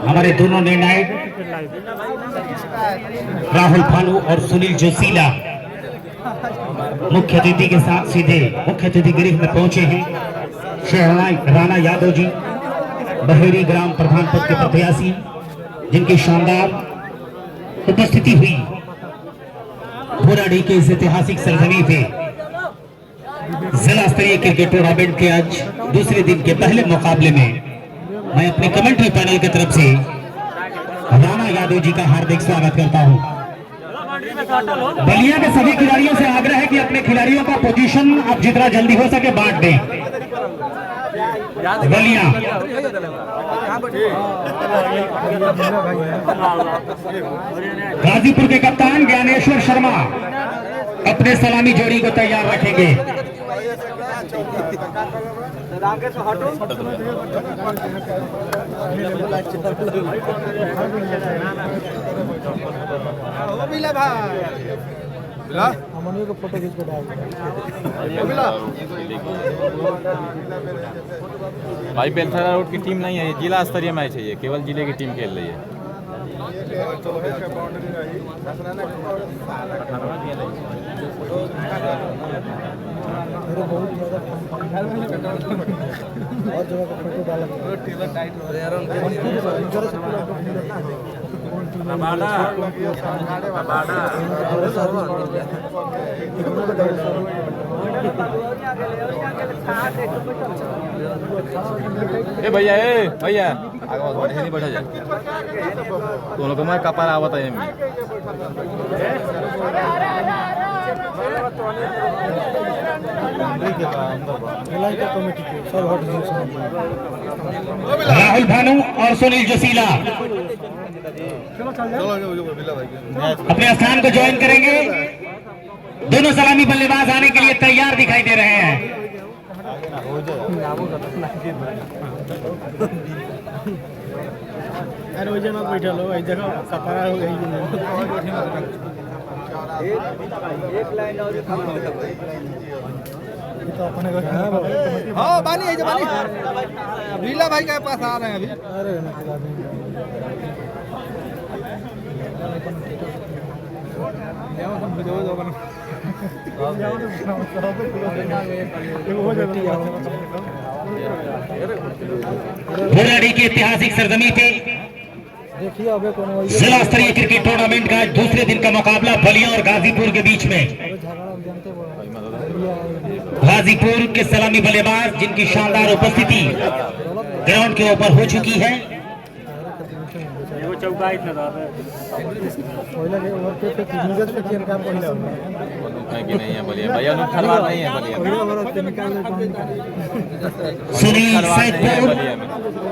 हमारे दोनों निर्णायक राहुल भानु और सुनील जोशीला मुख्य अतिथि के साथ सीधे मुख्य अतिथि गृह में पहुंचे हैं। राणा यादव जी बहेरी ग्राम प्रधान पद के प्रत्याशी, जिनकी शानदार उपस्थिति हुई भोराडी के इस ऐतिहासिक सरजमी पे जिला स्तरीय क्रिकेट टूर्नामेंट के आज दूसरे दिन के पहले मुकाबले में मैं अपने कमेंट्री पैनल की तरफ से राणा यादव जी का हार्दिक स्वागत करता हूं। बलिया के सभी खिलाड़ियों से आग्रह है कि अपने खिलाड़ियों का पोजीशन आप जितना जल्दी हो सके बांट दें। बलिया गाजीपुर के कप्तान ज्ञानेश्वर शर्मा अपने सलामी जोड़ी को तैयार रखेंगे। भाई बेलथरा रोड की टीम नहीं है, जिला स्तरीय मैच है ये, केवल जिले की टीम खेल रही है। ए भैया आगे नहीं बैठा जाए तो लोग मैं कपार आवत है राहुल भानु और सुनील जोशीला अपने स्थान को ज्वाइन करेंगे। दोनों सलामी बल्लेबाज आने के लिए तैयार दिखाई दे रहे हैं। बैठा लो देखो सफारा हो गई। हाँ बानी है बानी लीला भाई के पास आ रहे हैं अभी। अरे भोराडी की ऐतिहासिक सरजमी पे जिला स्तरीय क्रिकेट टूर्नामेंट का दूसरे दिन का मुकाबला बलिया और गाजीपुर के बीच में। गाजीपुर के सलामी बल्लेबाज, जिनकी शानदार उपस्थिति ग्राउंड के ऊपर हो चुकी है। सुनील सैदपुर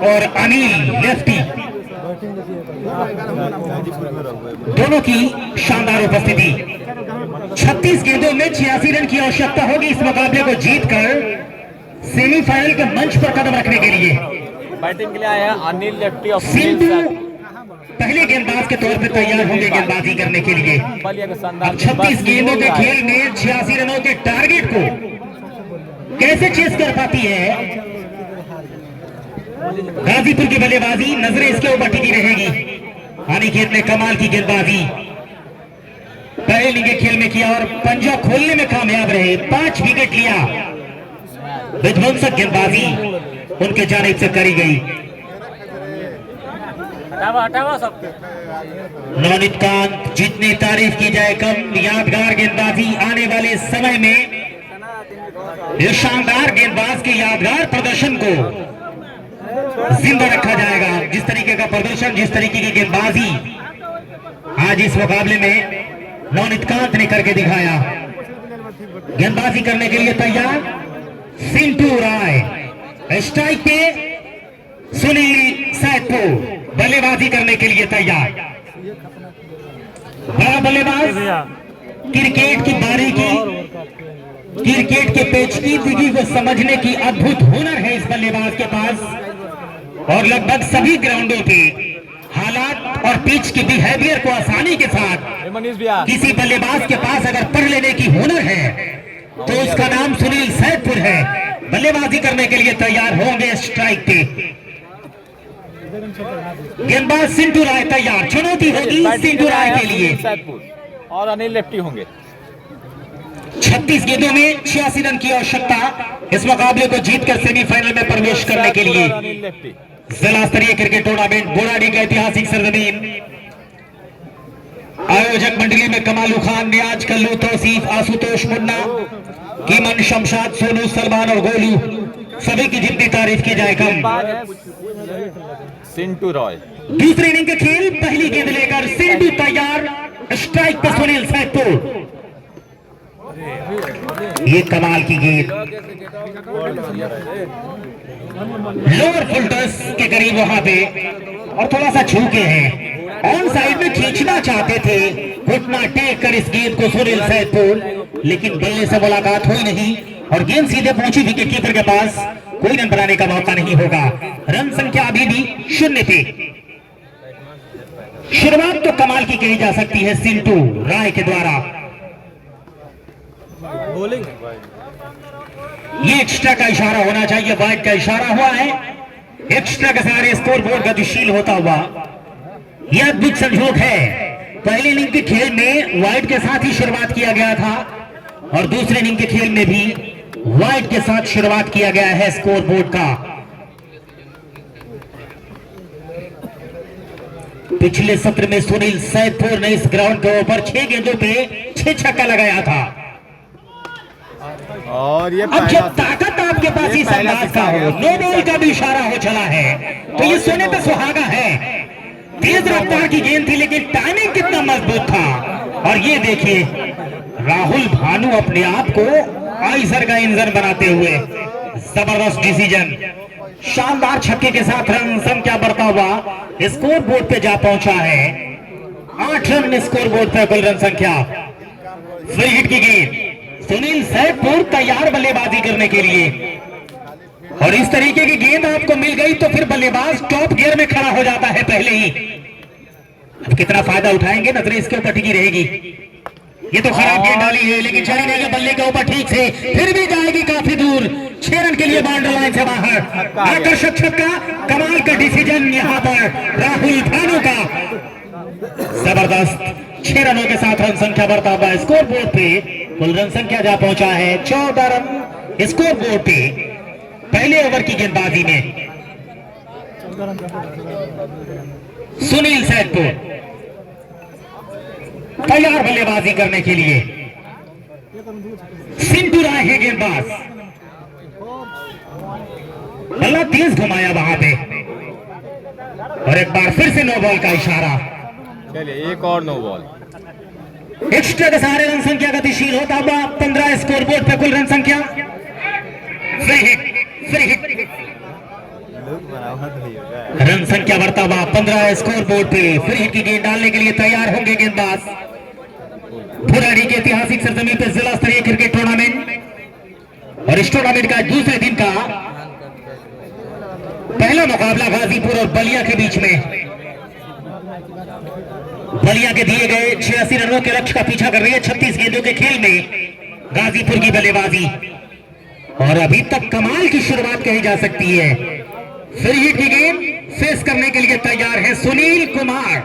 और अनिल लेफ्टी दोनों की शानदार उपस्थिति। 36 गेंदों में 86 रन की आवश्यकता होगी इस मुकाबले को जीतकर सेमीफाइनल के मंच पर कदम रखने के लिए। बैटिंग के लिए आया अनिल लेफ्टी और पहले गेंदबाज के तौर पे तैयार होंगे गेंदबाजी करने के लिए। अब 36 गेंदों के खेल में 86 रनों के टारगेट को कैसे चेस कर पाती है गाजीपुर की बल्लेबाजी, नजरें इसके ऊपर टिकी रहेगी। अनिकेत ने कमाल की गेंदबाजी पहले इनिंग के खेल में किया और पंजा खोलने में कामयाब रहे, 5 विकेट लिया। विध्वंसक गेंदबाजी उनके जानिब से करी गई। नवनीत कांत, जितनी तारीफ की जाए कम, यादगार गेंदबाजी आने वाले समय में इस शानदार गेंदबाज के यादगार प्रदर्शन को जिंदा रखा जाएगा। जिस तरीके का प्रदर्शन, जिस तरीके की गेंदबाजी आज इस मुकाबले में नवनीत कांत ने करके दिखाया। गेंदबाजी करने के लिए तैयार सिंटू राय, स्ट्राइक पे सुनील सैदपुर, बल्लेबाजी करने के लिए तैयार। बड़ा बल्लेबाज, क्रिकेट की बारीकी, क्रिकेट के पेचीदगी को समझने की अद्भुत हुनर है इस बल्लेबाज के पास और लगभग सभी ग्राउंडों पे हालात और पिच की बिहेवियर को आसानी के साथ किसी बल्लेबाज के पास अगर पढ़ लेने की हुनर है तो उसका नाम सुनील सैदपुर है। बल्लेबाजी करने के लिए तैयार होंगे स्ट्राइक पे गेंदबाज सिंटू राय तैयार। चुनौती होगी सिंटू राय के लिए और अनिल लेफ्टी होंगे। 36 गेंदों में 86 रन की आवश्यकता इस मुकाबले को जीतकर सेमीफाइनल में प्रवेश करने के लिए। जिला स्तरीय क्रिकेट टूर्नामेंट बोराडी का ऐतिहासिक सरजमीन। आयोजक मंडली में कमालू खान, नियाज कल्लू, तौसीफ, आशुतोष मुन्ना, कीमन, शमशाद, सोनू, सलमान और गोलू, सभी की जितनी तारीफ की जाए कम। सिंटू रॉय दूसरे इनिंग के खेल, पहली गेंद लेकर सिंटू तैयार, स्ट्राइक पर सुनील सैदपुर। ये कमाल की गेंद लोअर फुलटस के करीब वहां पे और थोड़ा सा झुके हैं, ऑन साइड में खींचना चाहते थे, घुटना टेक कर इस गेंद को सुनील सैदपुर, लेकिन बल्ले से मुलाकात हुई नहीं और गेंद सीधे पहुंची विकेट कीपर के पास। कोई रन बनाने का मौका नहीं होगा। रन संख्या अभी भी 0 पे। शुरुआत तो कमाल की कही जा सकती है सिंटू राय के द्वारा। ये एक्स्ट्रा का इशारा होना चाहिए, वाइड का इशारा हुआ है। एक्स्ट्रा के सहारे स्कोर बोर्ड गतिशील होता हुआ यह अद्भुत संयोग है। पहले इनिंग के खेल में वाइड के साथ ही शुरुआत किया गया था और दूसरे इनिंग के खेल में भी वाइड के साथ शुरुआत किया गया है स्कोर बोर्ड का। पिछले सत्र में सुनील सैदपुर ने इस ग्राउंड के ऊपर 6 गेंदों पे 6 छक्का लगाया था और ये अब जब ताकत आपके पास इस अंदाज का हो, नो बॉल का भी इशारा हो चला है तो ये सोने पे सुहागा है। तेज रफ्तार की गेंद थी लेकिन टाइमिंग कितना मजबूत था। और ये देखिए राहुल भानु अपने आप को आइजर का इंजन बनाते हुए जबरदस्त डिसीजन, शानदार छक्के के साथ रन संख्या बढ़ता हुआ स्कोर बोर्ड पे जा पहुंचा है। 8 रन स्कोर बोर्ड पे कुल रन संख्या। फ्री हिट की गेंद, सुनील सैदपुर तैयार बल्लेबाजी करने के लिए और इस तरीके की गेंद आपको मिल गई तो फिर बल्लेबाज टॉप गियर में खड़ा हो जाता है पहले ही। अब कितना फायदा उठाएंगे, नजरें इसके ऊपर टिकी रहेगी। ये तो खराब गेंद डाली है लेकिन चली नहीं है बल्ले के ऊपर ठीक से, फिर भी जाएगी काफी दूर। 6 रन के लिए बाउंड्री लाइन से बाहर। आकर्षक छक्का, कमाल का डिसीजन यहाँ पर राहुल भानु का। जबरदस्त 6 रनों के साथ रन संख्या बढ़ता हुआ स्कोर बोर्ड पे कुल रन संख्या जा पहुंचा है 14 रन स्कोर बोर्ड पे पहले ओवर की गेंदबाजी में। सुनील सैदपुर तैयार बल्लेबाजी करने के लिए। सिंटू राय है गेंदबाज, बल्ला तेज घुमाया वहां पे और एक बार फिर से नो बॉल का इशारा। चलिए एक और नो बॉल। एक्स्ट्रा के सहारे रन संख्या गतिशील होता हुआ 15 स्कोर बोर्ड पे कुल रन संख्या। फ्री हिट रन संख्या बढ़ता हुआ 15 स्कोर बोर्ड पे। फ्री हिट की गेंद डालने के लिए तैयार होंगे गेंदबाज। बुराड़ी के ऐतिहासिक सरजमीन पे जिला स्तरीय क्रिकेट टूर्नामेंट और इस टूर्नामेंट का दूसरे दिन का पहला मुकाबला गाजीपुर और बलिया के बीच में। बलिया के दिए गए 86 रनों के लक्ष्य का पीछा कर रही है 36 गेंदों के खेल में गाजीपुर की बल्लेबाजी, और अभी तक कमाल की शुरुआत कही जा सकती है। फिर हिट की गेंद फेस करने के लिए तैयार है सुनील कुमार।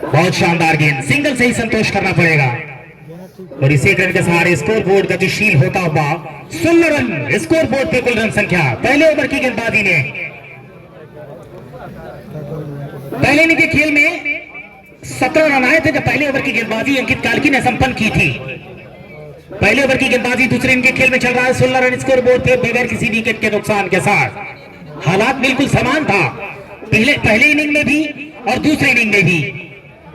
बहुत शानदार गेंद, सिंगल से ही संतोष करना पड़ेगा, और इसी रन के सहारे स्कोर बोर्ड गतिशील होता हुआ 16 रन स्कोर बोर्ड पे कुल रन संख्या। पहले ओवर की गेंदबाजी ने पहले इनिंग के खेल में 17 रन आए थे जब पहले ओवर की गेंदबाजी अंकित कालकी ने संपन्न की थी। पहले ओवर की गेंदबाजी दूसरे इनिंग के खेल में चल रहा है 16 रन स्कोर बोर्ड पे बगैर किसी विकेट के नुकसान के साथ। हालात बिल्कुल समान था पहले इनिंग में भी और दूसरे इनिंग में भी,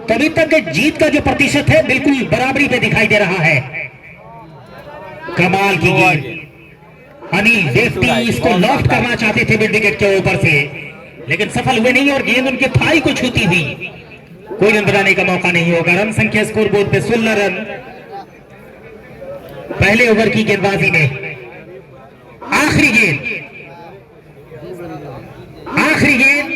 तभी तक जीत का जो प्रतिशत है बिल्कुल बराबरी पे दिखाई दे रहा है। कमाल की गेंद, अनिल देवती इसको लॉफ्ट करना चाहते थे मिड विकेट के ऊपर से, लेकिन सफल हुए नहीं और गेंद उनके थाई को छूती हुई। कोई रन बनाने का मौका नहीं होगा। रन संख्या स्कोर बोर्ड पे 16 रन पहले ओवर की गेंदबाजी में। आखिरी गेंद, आखिरी गेंद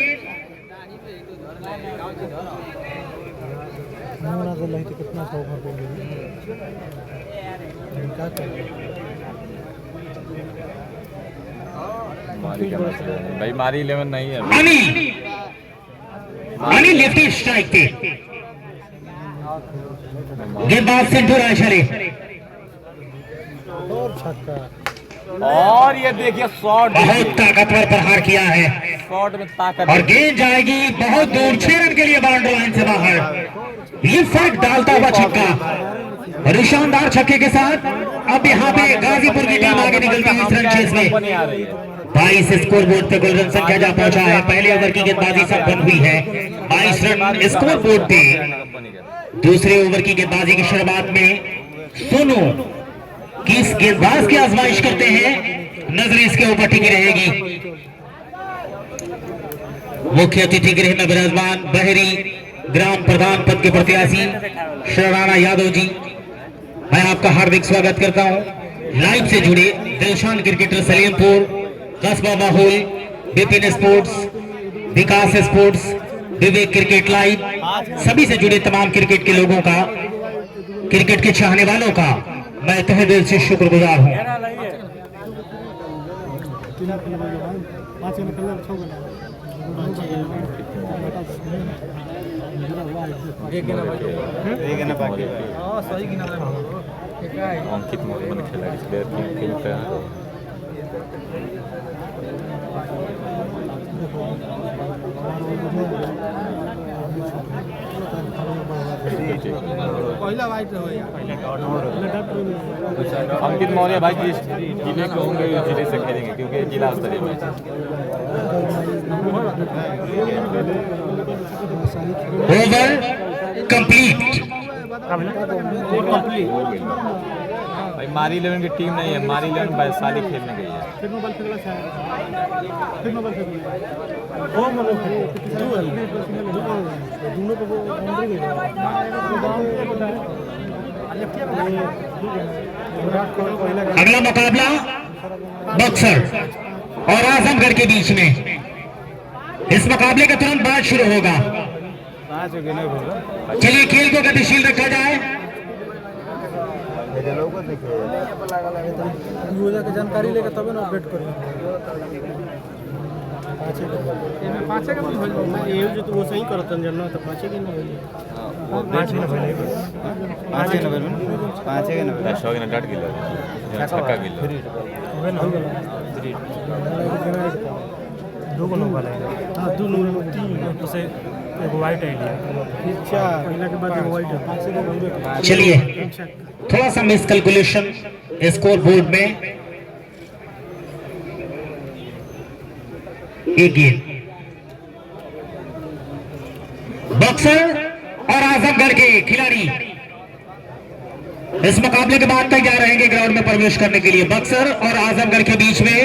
कितना भाई मारी 11 नहीं है। अनिल लेफ्टी स्ट्राइक पे, गेंदबाज सिंधु रायशरे और ये देखिए शॉट, बहुत ताकतवर प्रहार किया है, शॉट में ताकत, और गेंद जाएगी बहुत दूर 6 रन के लिए बाउंड्री लाइन से बाहर। ये फैक्ट डालता हुआ छक्का और शानदार छक्के के साथ अब यहाँ पे गाजीपुर की टीम आगे निकलती है इस रन चेस में। 22 स्कोर बोर्ड पे कुल रन संख्या जा पहुंचा है। पहले ओवर की गेंदबाजी संपन्न हुई है 22 रन स्कोर बोर्ड पे। दूसरे ओवर की गेंदबाजी की शुरुआत में सोनू किस गेंदबाज की आजमाइश करते हैं, नजर इसके ऊपर टिकी रहेगी। मुख्य अतिथि गृह में विराजमान बहरी ग्राम प्रधान पद के प्रत्याशी शराना यादव जी, मैं आपका हार्दिक स्वागत करता हूं। लाइव से जुड़े दिलशान क्रिकेटर सलीमपुर, कस्बा माहौल, विपिन स्पोर्ट्स, विकास स्पोर्ट्स, विवेक क्रिकेट लाइव, सभी से जुड़े तमाम क्रिकेट के लोगों का, क्रिकेट के चाहने वालों का मैं तहे दिल से शुक्रगुजार हूं। अंकित मोहम्मद खिलाड़ी खेलता है। अंकित मौर्य भाई जिस जिले के होंगे उस जिले से खेलेंगे क्योंकि जिला स्तरीय मैच है। Over complete. भाई मारी 11 की टीम नहीं है, मारी 11 वैशाली खेलने गई है। अगला मुकाबला बक्सर और आजमगढ़ के बीच में। इस मुकाबले का तुरंत बाद शुरू होगा। चलिए खेल को गतिशील रखा जाए। जानकारी लेकर तब ना अपडेट करें। पाँचे का ये तो वो सही करतन जनना तो पाँचे के ना पाँचे डट गिला छक्का गिला दो को नंबर है। हां दो नंबर 3 तो से एक वाइट आईडिया पहला के बाद वाइट है। चलिए थोड़ा सा मिस कैलकुलेशन स्कोर बोर्ड में। एक गेंद बक्सर और आजमगढ़ के खिलाड़ी इस मुकाबले के बाद तैयार रहेंगे ग्राउंड में प्रवेश करने के लिए। बक्सर और आजमगढ़ के बीच में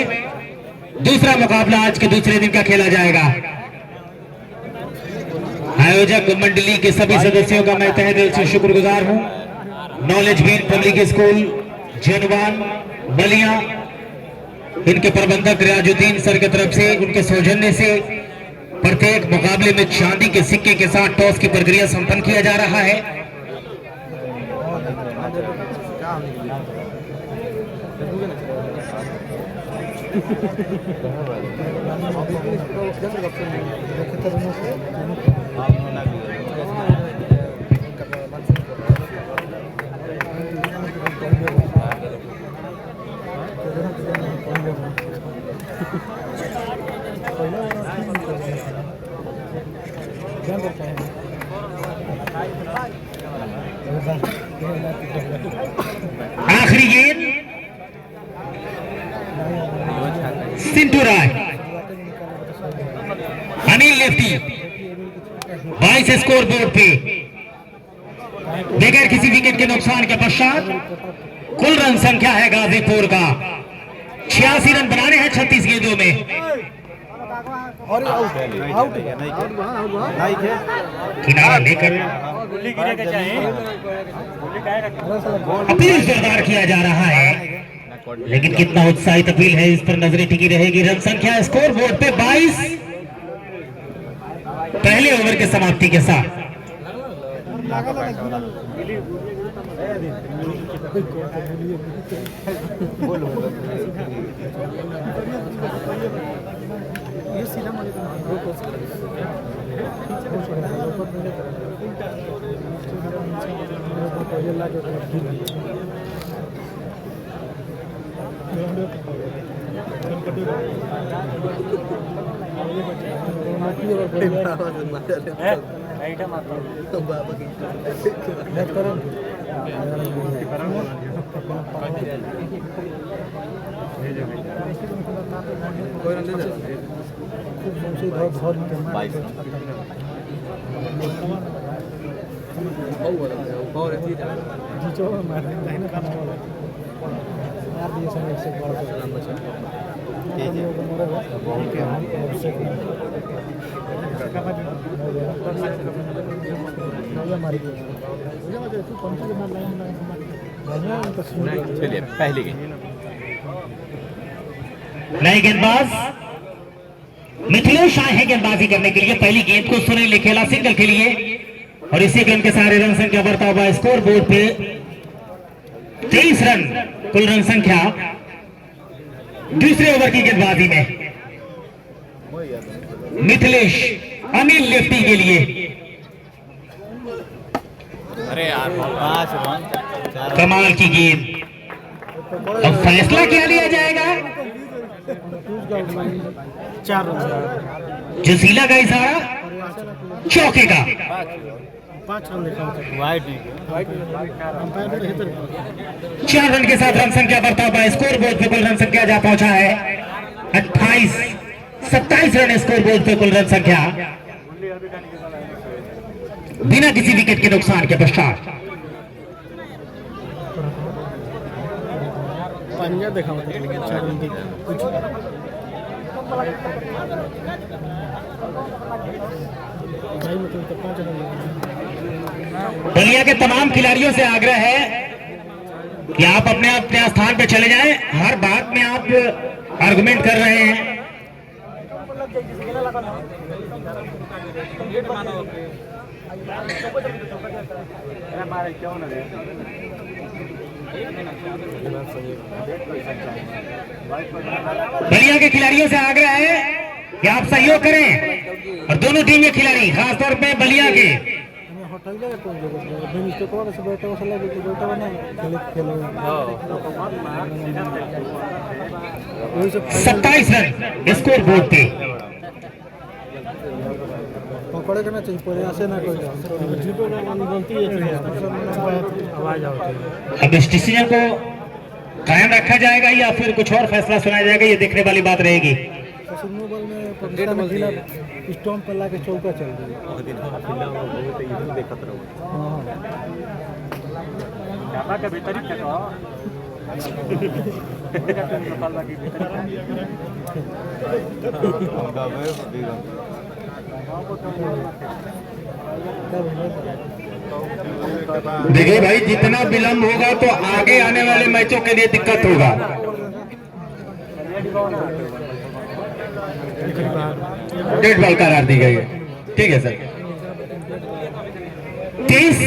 दूसरा मुकाबला आज के दूसरे दिन का खेला जाएगा। आयोजक मंडली के सभी सदस्यों का मैं तहे दिल से शुक्रगुजार हूं। Knowledge Bean Public School Janwan Ballia इनके प्रबंधक रियाजुद्दीन सर की तरफ से उनके सौजन्य से प्रत्येक मुकाबले में चांदी के सिक्के के साथ टॉस की प्रक्रिया संपन्न किया जा रहा है। आखिरी गेंद सिंटू राय, अनिल लेफ्टी 22 स्कोर बोर्ड पे बगैर किसी विकेट के नुकसान के पश्चात कुल रन संख्या है गाजीपुर का 86 रन बनाने हैं 36 गेंदों में। किनारा लेकर अपील जोरदार किया जा रहा है, लेकिन कितना उत्साहित अपील है इस पर नजरें टिकी रहेगी। रन संख्या स्कोर बोर्ड पे 22 पहले ओवर के समाप्ति के साथ। चलिए पहली गेंद नए गेंदबाज मिथिलेश आए हैं गेंदबाजी करने के लिए। पहली गेंद को सुनील ने खेला सिंगल के लिए और इसी क्रम के सारे रन संख्या बढ़ता हुआ स्कोर बोर्ड पे 23 रन कुल रन संख्या दूसरे ओवर की गेंदबाजी में। मिथिलेश अनिल लेफ्टी के लिए अरे यार 5 रन कमाल की गेंद। अब फैसला क्या लिया जाएगा? 4 रन जोशीला का इशारा चौके का। 5 रन देखा वाइड 4 रन के साथ रन संख्या बढ़ता हुआ स्कोर बोर्ड पे कुल रन संख्या जा पहुंचा है 27 रन स्कोर बोर्ड पे कुल रन संख्या बिना किसी विकेट के नुकसान के पश्चात। पंजा देखा कुछ बलिया के तमाम खिलाड़ियों से आग्रह है कि आप अपने अपने स्थान पर चले जाएं। हर बात में आप आर्गुमेंट कर रहे हैं। बलिया के खिलाड़ियों से आग्रह है कि आप सहयोग करें और दोनों टीम के खिलाड़ी खासतौर पे बलिया के 27 रन स्कोर बोर्ड पे। पकड़े करना चाहिए पहले ऐसे ना कोई गलती आवाज आती है। अब इस डिसीजन को कायम रखा जाएगा या फिर कुछ और फैसला सुनाया जाएगा, ये देखने वाली बात रहेगी। बॉल में पाकिस्तान के खिलाफ स्टंप पर लाके चौका चल रही देखिए भाई, जितना विलंब होगा तो आगे आने वाले मैचों के लिए दिक्कत होगा। डेड बॉल करार दी गई है। ठीक है सर। 30।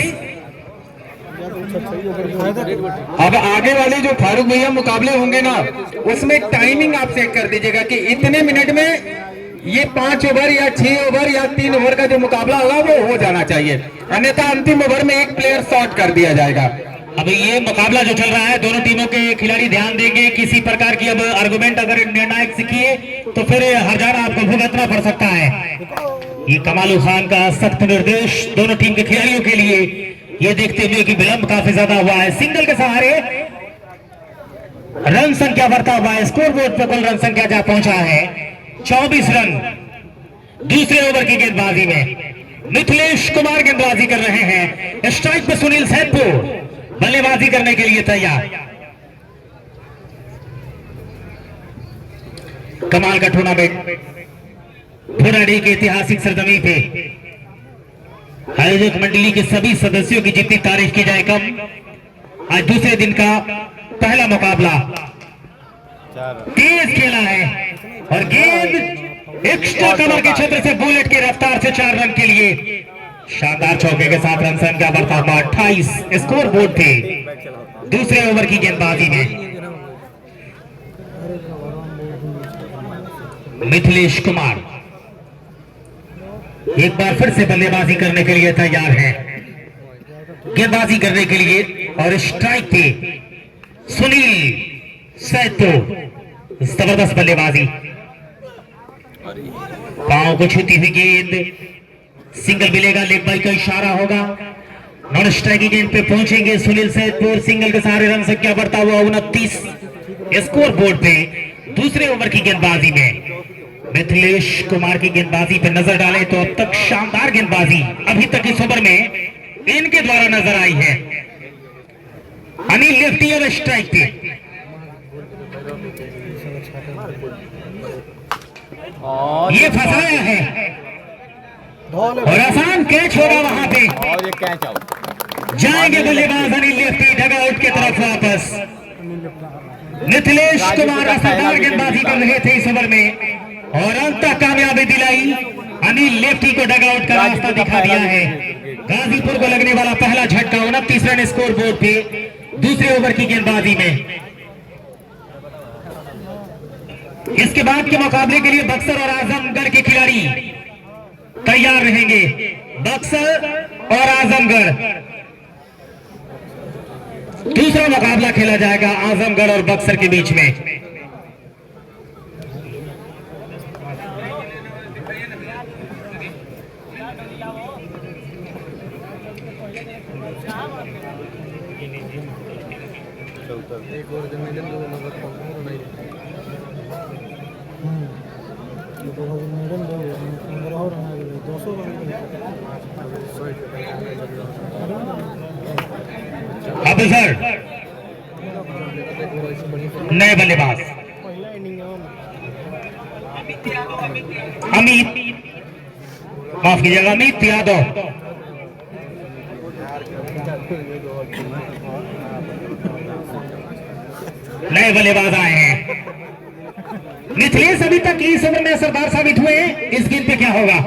अब आगे वाले जो फारूक भैया मुकाबले होंगे ना, उसमें टाइमिंग आप सेट कर दीजिएगा कि इतने मिनट में ये 5 ओवर या 6 ओवर या 3 ओवर का जो मुकाबला होगा वो हो जाना चाहिए, अन्यथा अंतिम ओवर में एक प्लेयर शॉर्ट कर दिया जाएगा। अब ये मुकाबला जो चल रहा है, दोनों टीमों के खिलाड़ी ध्यान देंगे। किसी प्रकार की अब आर्गुमेंट अगर निर्णायक से किए तो फिर हर जाना आपको भुगतना पड़ सकता है। ये कमाल खान का सख्त निर्देश दोनों टीम के खिलाड़ियों के लिए, ये देखते हुए कि विलंब काफी ज्यादा हुआ है। सिंगल के सहारे रन संख्या बढ़ता हुआ है। स्कोर बोर्ड पर कुल रन संख्या जा पहुंचा है 24 रन। दूसरे ओवर की गेंदबाजी में मिथिलेश कुमार गेंदबाजी कर रहे हैं। स्ट्राइक पर सुनील सैदपुर बल्लेबाजी करने के लिए तैयार। कमाल का टूर्नामेंट भुराड़ी के ऐतिहासिक सरजमी पे आयोजक मंडली के सभी सदस्यों की जितनी तारीफ की जाए कम। आज दूसरे दिन का पहला मुकाबला तेज खेला है और गेंद एक्स्ट्रा कवर के क्षेत्र से बुलेट की रफ्तार से 4 रन के लिए शानदार चौके के साथ रन संख्या बढ़ता हुआ 28 स्कोर बोर्ड थे दूसरे ओवर की गेंदबाजी में। मिथिलेश कुमार एक बार फिर से बल्लेबाजी करने के लिए तैयार है, गेंदबाजी करने के लिए। और स्ट्राइक पे सुनील सैदपुर, जबरदस्त बल्लेबाजी। पांव को छूती हुई गेंद, सिंगल मिलेगा, लेग बाई का इशारा होगा। नॉन स्ट्राइक गेंद पे पहुंचेंगे सुनील सैदपुर। सिंगल के सहारे रन संख्या बढ़ता हुआ 29 स्कोर बोर्ड पे दूसरे ओवर की गेंदबाजी में। मिथिलेश कुमार की गेंदबाजी पे नजर डालें तो अब तक शानदार गेंदबाजी अभी तक इस ओवर में इनके द्वारा नजर आई है। अनिल लेफ्टी और स्ट्राइक पे, ये फंसाया है और आसान कैच होगा वहां पे और ये कैच आउट। जाएंगे बल्लेबाज अनिल लेफ्टी डगआउट की तरफ वापस। मिथिलेश कुमार असरदार गेंदबाजी कर रहे थे इस ओवर में और अंत तक कामयाबी दिलाई। अनिल लेफ्टी को डगआउट का रास्ता दिखा दिया है। गाजीपुर को लगने वाला पहला झटका 29 रन स्कोर बोर्ड पे दूसरे ओवर की गेंदबाजी में। इसके बाद के मुकाबले के लिए बक्सर और आजमगढ़ के खिलाड़ी तैयार रहेंगे। बक्सर और आजमगढ़, दूसरा मुकाबला खेला जाएगा आजमगढ़ और बक्सर के बीच में। अफजर नए बल्लेबाज अमित, माफ कीजिएगा अमित यादव। नए बल्लेबाज आए हैं। मिथिलेश अभी तक इस ओवर में असरदार साबित हुए हैं। इस गेंद पे क्या होगा?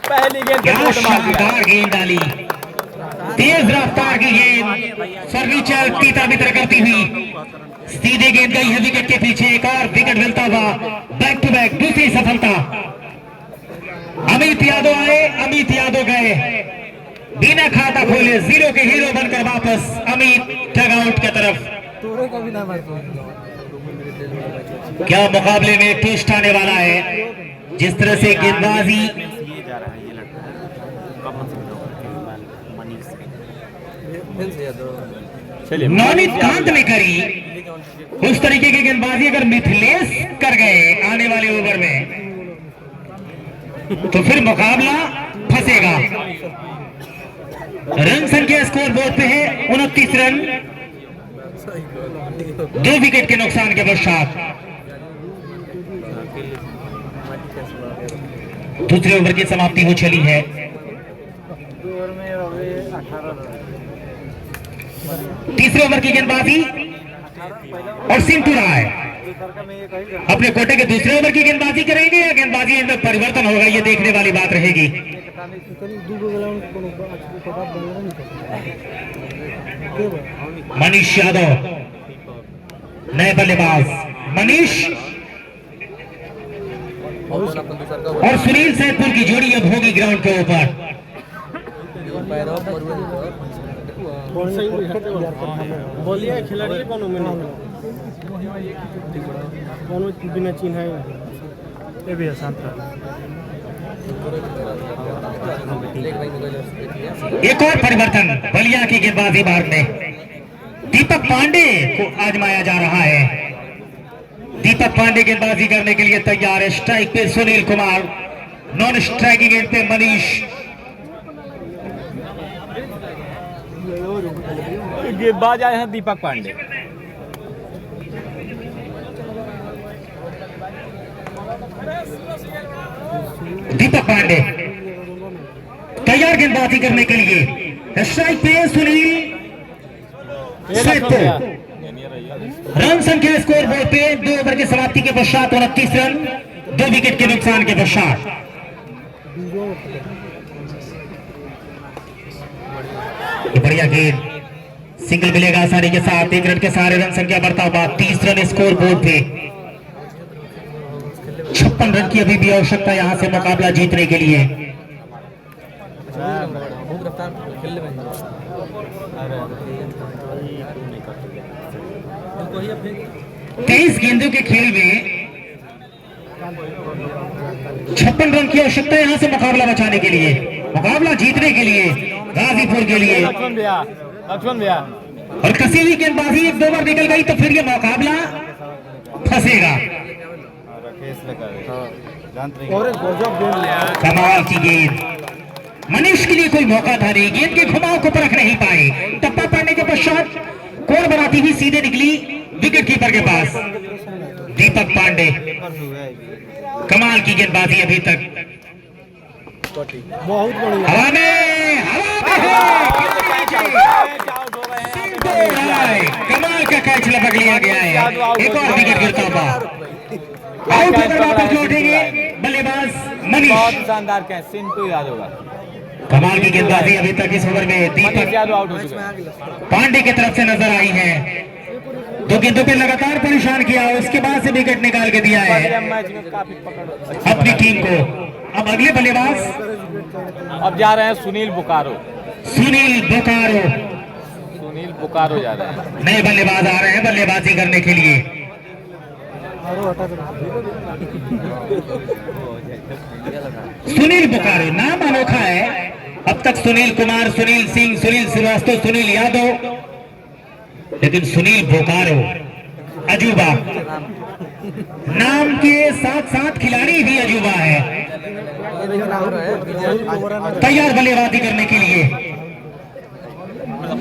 पहली गेंद क्या शानदार गेंद डाली, तेज रफ्तार की गेंद सर्विचर तीतर बितर करती हुई सीधे गेंद गई है विकेट के पीछे। एक और विकेट मिलता हुआ बैक टू बैक दूसरी सफलता। अमित यादव आए, अमित यादव गए, बिना खाता खोले 0 के हीरो बनकर वापस अमित डगआउट की तरफ। क्या मुकाबले में ट्विस्ट आने वाला है। जिस तरह से गेंदबाजी नवनीत कांत ने करी, उस तरीके की गेंदबाजी अगर मिथिलेश कर गए आने वाले ओवर में तो फिर मुकाबला फंसेगा। रन संख्या स्कोर बोर्ड पे है 29 रन, 2 विकेट के नुकसान के पश्चात। दूसरे ओवर की समाप्ति हो चली है। तीसरे ओवर की गेंदबाजी और सिंटू राय अपने कोटे के दूसरे ओवर की गेंदबाजी करेंगे या गेंदबाजी में परिवर्तन होगा, ये देखने वाली बात रहेगी। मनीष यादव नए बल्लेबाज, मनीष और सुनील सैदपुर की जोड़ी अब होगी ग्राउंड के ऊपर। बोलिए खिलाड़ी कौन बिना चिन्ह है ये भी शांत। एक और परिवर्तन बलिया की गेंदबाजी बार में दीपक पांडे को आजमाया जा रहा है। दीपक पांडे गेंदबाजी करने के लिए तैयार है। स्ट्राइक पे Sunil Kumar, non striking and पे मनीष। गेंदबाज आए हैं दीपक पांडे। दीपक पांडे तैयार गेंदबाजी करने के लिए। स्ट्राइक पे सुनील सैदपुर। रन संख्या स्कोर बोर्ड पे 2 ओवर की समाप्ति के पश्चात 29 रन, 2 विकेट के नुकसान के पश्चात। बढ़िया गेंद, सिंगल मिलेगा आसानी के साथ। 1 रन के सारे रन संख्या बढ़ता हुआ 30 रन स्कोर बोर्ड पे। 56 रन की अभी भी आवश्यकता यहां से मुकाबला जीतने के लिए। 23 गेंदों के खेल में 56 रन की आवश्यकता यहां से मुकाबला बचाने के लिए, मुकाबला जीतने के लिए गाजीपुर के लिए। लक्ष्मण भैया और कसी हुई गेंदबाजी 1-2 बार निकल गई तो फिर ये मुकाबला फंसेगा। कमाल की गेंद, मनीष के लिए कोई मौका था नहीं, गेंद के घुमाव को परख नहीं पाए। टप्पा पड़ने के पश्चात कोण बनाती हुई सीधे निकली विकेट कीपर के पास। दीपक पांडे, कमाल की गेंदबाजी अभी तक। बहुत बढ़िया हवा में कमाल का कैच लपक लिया गया है। एक और विकेट गिरता हुआ आउट होकर वापस लौटेंगे बल्लेबाज मनीष। बहुत शानदार कैच सिंटू यादव का। कमाल की गेंदबाजी अभी तक इस ओवर में दीपक यादव आउट हो चुके हैं। पांडे की तरफ से नजर आई है। 2 गेंदों पे लगातार परेशान किया, उसके बाद से विकेट निकाल के दिया है मैच में काफी पकड़ अपनी टीम को। अब अगले बल्लेबाज अब जा रहे हैं सुनील बोकारो। सुनील बोकारो, सुनील बोकारो जा रहे हैं। नए बल्लेबाज आ रहे हैं बल्लेबाजी करने के लिए। सुनील बोकारो नाम अनोखा है। अब तक सुनील कुमार, सुनील सिंह, सुनील श्रीवास्तव, सुनील यादव, लेकिन सुनील बोकारो अजूबा। नाम के साथ साथ खिलाड़ी भी अजूबा है। तैयार बल्लेबाजी करने के लिए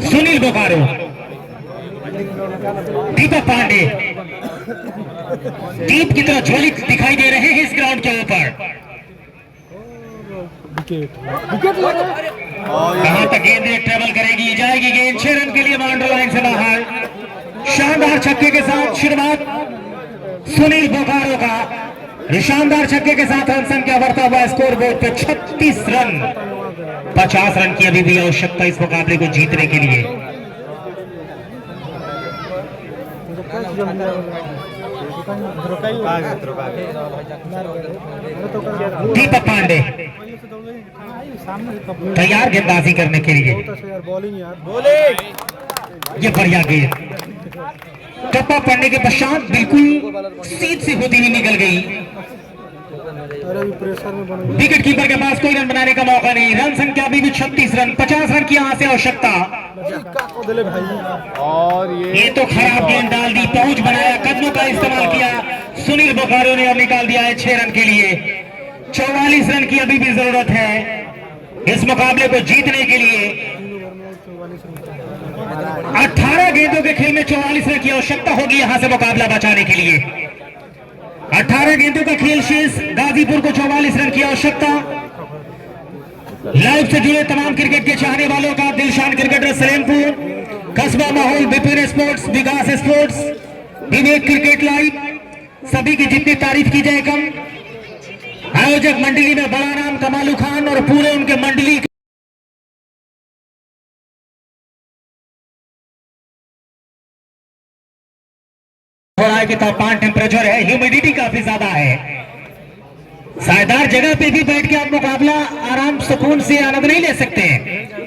सुनील बोकारो। दीपक पांडे दीप की तरह ज्वलित दिखाई दे रहे हैं इस ग्राउंड के ऊपर। कहां तक गेंद ट्रेवल करेगी, जाएगी गेंद 6 रन के लिए बाउंड्री लाइन से बाहर। शानदार छक्के के साथ शुरुआत सुनील बोकारो का। शानदार छक्के के साथ रन संख्या बढ़ता हुआ स्कोर बोर्ड पे 36 रन। 50 रन की अभी भी आवश्यकता इस मुकाबले को जीतने के लिए। दीपक पांडे तैयार गेंदबाजी करने के लिए। ये बढ़िया गेंद, टप्पा पड़ने के पश्चात बिल्कुल सीध से होती हुई निकल गई। विकेट कीपर के पास कोई रन बनाने का मौका नहीं। रन संख्या अभी भी 36 रन। 50 रन की यहां से आवश्यकता। और ये तो खराब गेंद डाल दी, पहुंच बनाया, कदमों का इस्तेमाल किया सुनील बोकारो ने और निकाल दिया है 6 रन के लिए। 44 रन की अभी भी जरूरत है इस मुकाबले को जीतने के लिए। 18 गेंदों के खेल में 44 रन की आवश्यकता होगी यहां से मुकाबला बचाने के लिए। 18 गेंदों का खेल शेष, गाजीपुर को 44 रन की आवश्यकता। लाइव से जुड़े तमाम क्रिकेट के चाहने वालों का दिलशान क्रिकेटर सलेमपुर कस्बा माहौल, विपिन स्पोर्ट्स, विकास स्पोर्ट्स, विवेक क्रिकेट लाइव, सभी की जितनी तारीफ की जाए कम। आयोजक मंडली में बड़ा नाम कमालू खान और पूरे उनके मंडली हो रहा है कि तापमान टेम्परेचर है, ह्यूमिडिटी काफी ज्यादा है। सायदार जगह पे भी बैठ के आप मुकाबला आराम सुकून से आनंद नहीं ले सकते हैं,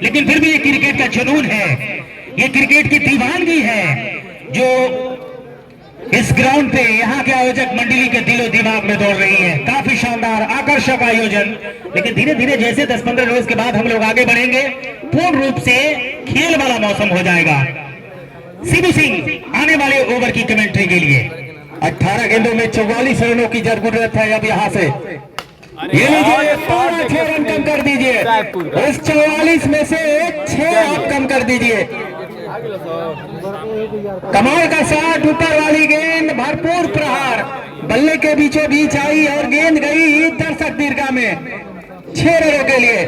लेकिन फिर भी ये क्रिकेट का जुनून है, ये क्रिकेट की दीवानगी है जो इस ग्राउंड पे यहाँ के आयोजक मंडली के दिलो दिमाग में दौड़ रही है। काफी शानदार आकर्षक आयोजन, लेकिन धीरे धीरे जैसे 10-15 रोज के बाद हम लोग आगे बढ़ेंगे, पूर्ण रूप से खेल वाला मौसम हो जाएगा। सीबी सिंह आने वाले ओवर की कमेंट्री के लिए। 18 गेंदों में 44 रनों की जरूरत है। अब यहाँ से ये लीजिए 5 रन कम कर दीजिए, इस 44 में से 6 आप कम कर दीजिए। कमाल का शॉट, ऊपर वाली गेंद, भरपूर प्रहार, बल्ले के बीचों बीच आई और गेंद गई दर्शक दीर्घा में 6 रनों के लिए,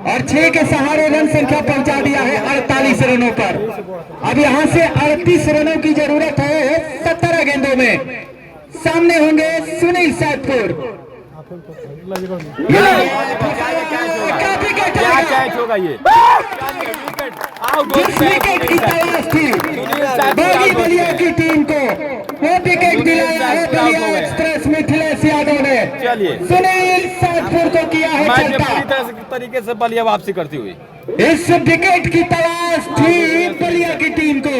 और 6 के सहारे रन संख्या पहुंचा दिया है 48 रनों पर। अब यहां से 38 रनों की जरूरत है 17 गेंदों में। सामने होंगे सुनील सैदपुर। क्या कैच होगा ये? जिस विकेट की तलाश थी बागी बलिया की टीम को, वो विकेट दिलाया है बलिया एक्सप्रेस मिथिलेश यादव ने। चलिए, सुनील सैदपुर को किया है मैच में चलता। पूरी तरीके से बलिया वापसी करती हुई। इस विकेट की तलाश थी बलिया की टीम को।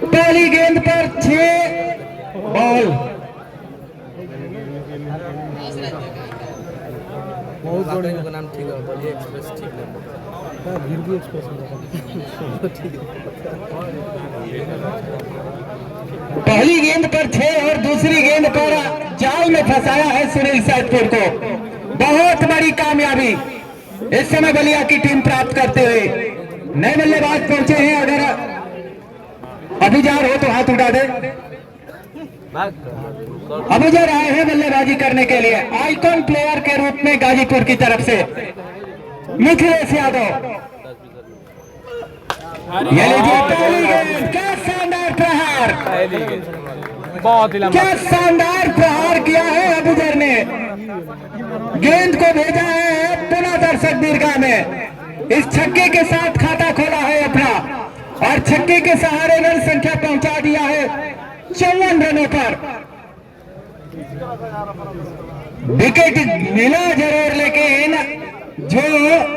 पहली गेंद पर 6 बॉल। का नाम ठीक है, बलिया एक्सप्रेस ठीक है, गिरगी एक्सप्रेस पहली गेंद पर 6 और दूसरी गेंद पर जाल में फंसाया है सुनील सैदपुर को। बहुत बड़ी कामयाबी इस समय बलिया की टीम प्राप्त करते हुए। नए बल्लेबाज पहुंचे हैं, अगर अबुजार हो तो हाथ उठा दे। अबुजार आए हैं बल्लेबाजी करने के लिए, आइकॉन प्लेयर के रूप में गाजीपुर की तरफ से मिथिलेश यादव। ये लीजिए पहली गेंद, क्या शानदार प्रहार, बहुत ही लंबा, क्या शानदार प्रहार किया है अबुजर ने। गेंद को भेजा है पुनः दर्शक दीर्घा में। इस छक्के के साथ खाता खोला है अपना, और छक्के के सहारे रन संख्या पहुंचा दिया है 54 रनों पर। विकेट मिला जरूर, लेकिन जो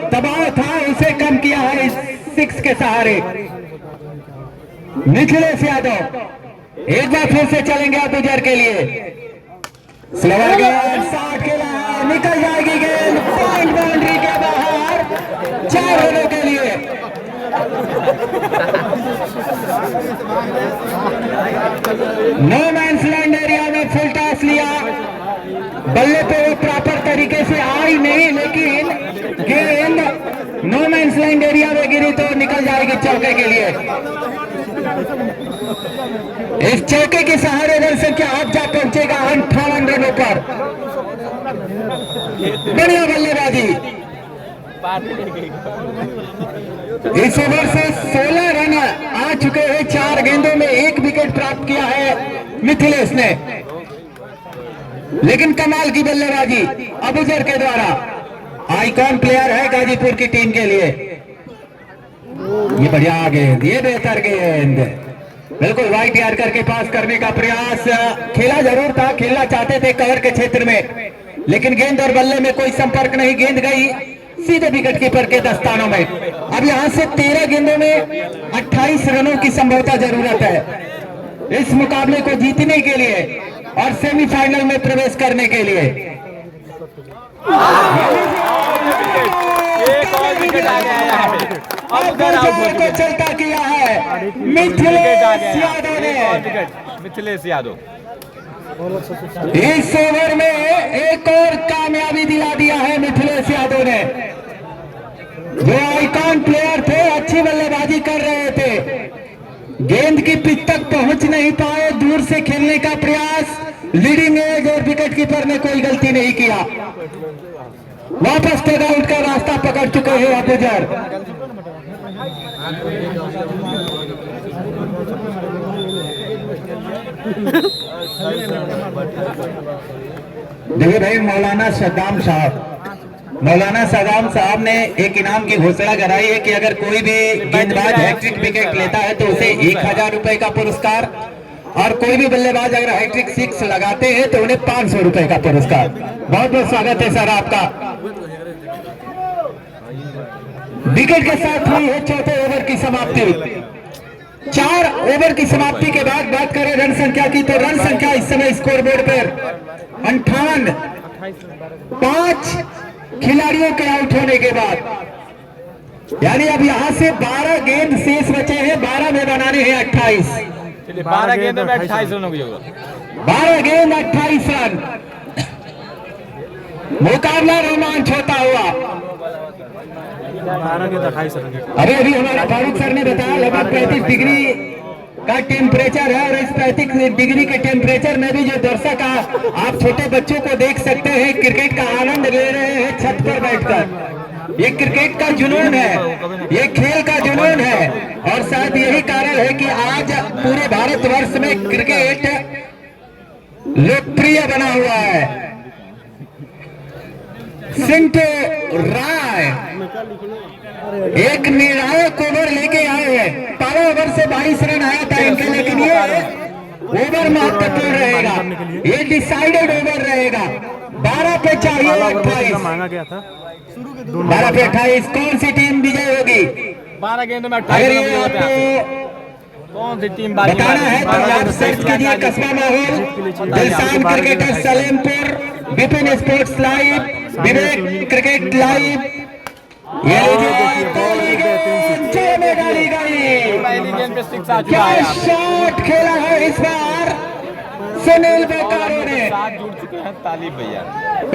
दबाव था उसे कम किया है इस 6 के सहारे मिथिलेश यादव। एक बार फिर से चलेंगे अबुजर के लिए। स्लोअर गेंद, 60 खेला है, निकल जाएगी गेंद पॉइंट बाउंड्री के बाहर 4 रनों के लिए। नो मैंस लैंड एरिया में फुल टॉस लिया, बल्ले पे वो प्रॉपर तरीके से आई नहीं, लेकिन गेंद नो मैंस लैंड एरिया में गिरी तो निकल जाएगी चौके के लिए। इस चौके के सहारे रन संख्या अब जा पहुंचेगा 58 रनों पर। बढ़िया बल्लेबाजी। इस ओवर से 16 रन आ चुके हैं, 4 गेंदों में 1 विकेट प्राप्त किया है मिथिलेश ने, लेकिन कमाल की बल्लेबाजी अबुजर के द्वारा। आइकॉन प्लेयर है गाजीपुर की टीम के लिए। ये बढ़िया गेंद, ये बेहतर गेंद, बिल्कुल वाइट यार्कर के पास करने का प्रयास। खेला जरूर था, खेलना चाहते थे कवर के क्षेत्र में, लेकिन गेंद और बल्ले में कोई संपर्क नहीं। गेंद गई सीधे विकेट कीपर के दस्तानों में। अब यहां से 13 गेंदों में 28 रनों की संभवतः जरूरत है इस मुकाबले को जीतने के लिए और सेमीफाइनल में प्रवेश करने के लिए। एक और विकेट आ गया है, को चलता किया है मिथिलेश यादव ने। मिथिलेश यादव इस ओवर में एक और कामयाबी दिला दिया है मिथिलेश यादव ने, जो आइकॉन प्लेयर थे, अच्छी बल्लेबाजी कर रहे थे, गेंद की पिच तक पहुंच नहीं पाए। दूर से खेलने का प्रयास, लीडिंग एज और विकेट कीपर ने कोई गलती नहीं किया। वापस टग आउट का रास्ता पकड़ चुके हैं अबुजर। देखिए भाई, मौलाना सद्दाम साहब ने एक इनाम की घोषणा कराई है कि अगर कोई भी गेंदबाज हैट्रिक विकेट लेता है तो उसे 1000 रुपए का पुरस्कार, और कोई भी बल्लेबाज अगर हैट्रिक 6 लगाते हैं तो उन्हें 500 रुपए का पुरस्कार। बहुत बहुत स्वागत है सर आपका। विकेट के साथ हुई है चौथे ओवर की समाप्ति। 4 ओवर की समाप्ति के बाद बात करें रन संख्या की, तो रन संख्या इस समय स्कोरबोर्ड पर 58। 5 खिलाड़ियों के आउट होने के बाद, यानी अब यहां से 12 गेंद शेष बचे हैं, 12 में बनाने हैं 28। 12 गेंद में 28 रनों की जरूरत। 12 गेंद 28 रन। मुकाबला रोमांच होता हुआ। 12 के 28 रन। अभी हमारे फारूक सर ने बताया लगभग 35 डिग्री का टेम्परेचर है, और इस 35 डिग्री के टेम्परेचर में भी जो दर्शक आप छोटे बच्चों को देख सकते हैं, क्रिकेट का आनंद ले रहे हैं छत पर बैठकर। ये क्रिकेट का जुनून है, ये खेल का जुनून है, और शायद यही कारण है कि आज पूरे भारतवर्ष में क्रिकेट लोकप्रिय बना हुआ है। सिंटो राय एक निर्णायक ओवर लेके आए हैं। 12 ओवर से 22 रन आया था इनके, लेकिन ये ओवर महत्वपूर्ण रहेगा, ये डिसाइडेड ओवर रहेगा। 12 पे चाहिए 28, मांगा गया था 12 पे 28। कौन सी टीम विजय होगी? 12 गेंद में 28 अगर रनों की ये जरूरत है। आपको कौन सी टीम बाजी बताना है तो आप सर्च कीजिए कस्बा माहौल, दिलसान cricketer Salempur, Vipin sports live, Vivek cricket live. ये में डाली गई, पहली गेंद पे 6 आ चुका क्या है। शॉट खेला है इस बार सुनील बोकारो ने। 7 जुड़ चुके हैं तालिब भैया।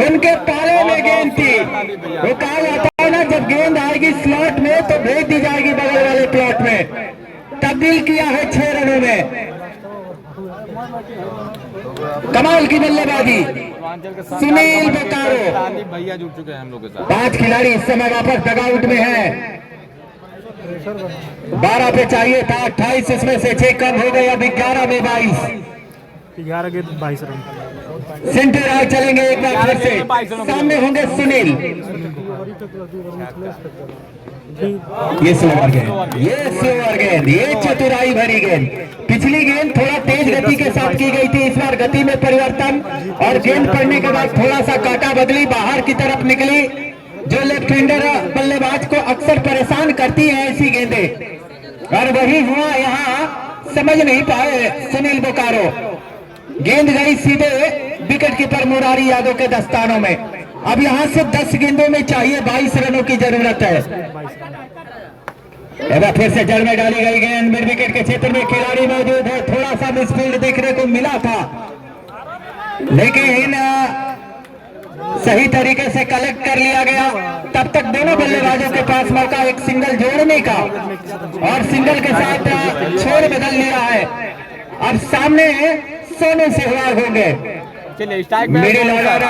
उनके पाले में गेंद थी। वो कहा जाता है ना, जब गेंद आएगी स्लॉट में तो भेज दी जाएगी बगल वाले प्लॉट में। तब्दील किया है 6 रनों में। कमाल की बल्लेबाजी सुनील बोकारो। तालिब भैया जुड़ चुके हैं हम लोग के साथ। 5 खिलाड़ी इस समय वापस डगआउट में हैं। 12 पे चाहिए था 28, इसमें से 6 कम हो गए। अभी 11 में 22। 11 के 22 रन। सेंटर राय चलेंगे एक बार फिर से। सामने होंगे सुनील। ये स्लोअर गेंद, ये चतुराई भरी गेंद। पिछली गेंद थोड़ा तेज गति के साथ की गई थी, इस बार गति में परिवर्तन, और गेंद पड़ने के बाद थोड़ा सा काटा बदली, बाहर की तरफ निकली। जो लेफ्ट हैंडर बल्लेबाज को अक्सर परेशान करती है ऐसी गेंदें, और वही हुआ यहाँ। समझ नहीं पाए सुनील बोकारो। गेंद गई सीधे विकेट कीपर मुरारी यादव के दस्तानों में। अब यहाँ से 10 गेंदों में चाहिए 22 रनों की जरूरत है। फिर से जड़ में डाली गई गेंद, मिड विकेट के क्षेत्र में खिलाड़ी मौजूद है। थोड़ा सा मिसफील्ड देखने को मिला था, लेकिन सही तरीके से कलेक्ट कर लिया गया। तब तक दोनों बल्लेबाजों के पास मौका एक सिंगल जोड़ने का, और सिंगल के साथ छोड़ बदल लिया है। अब सामने सोनू सहवाग होंगे। मिडिल ऑर्डर,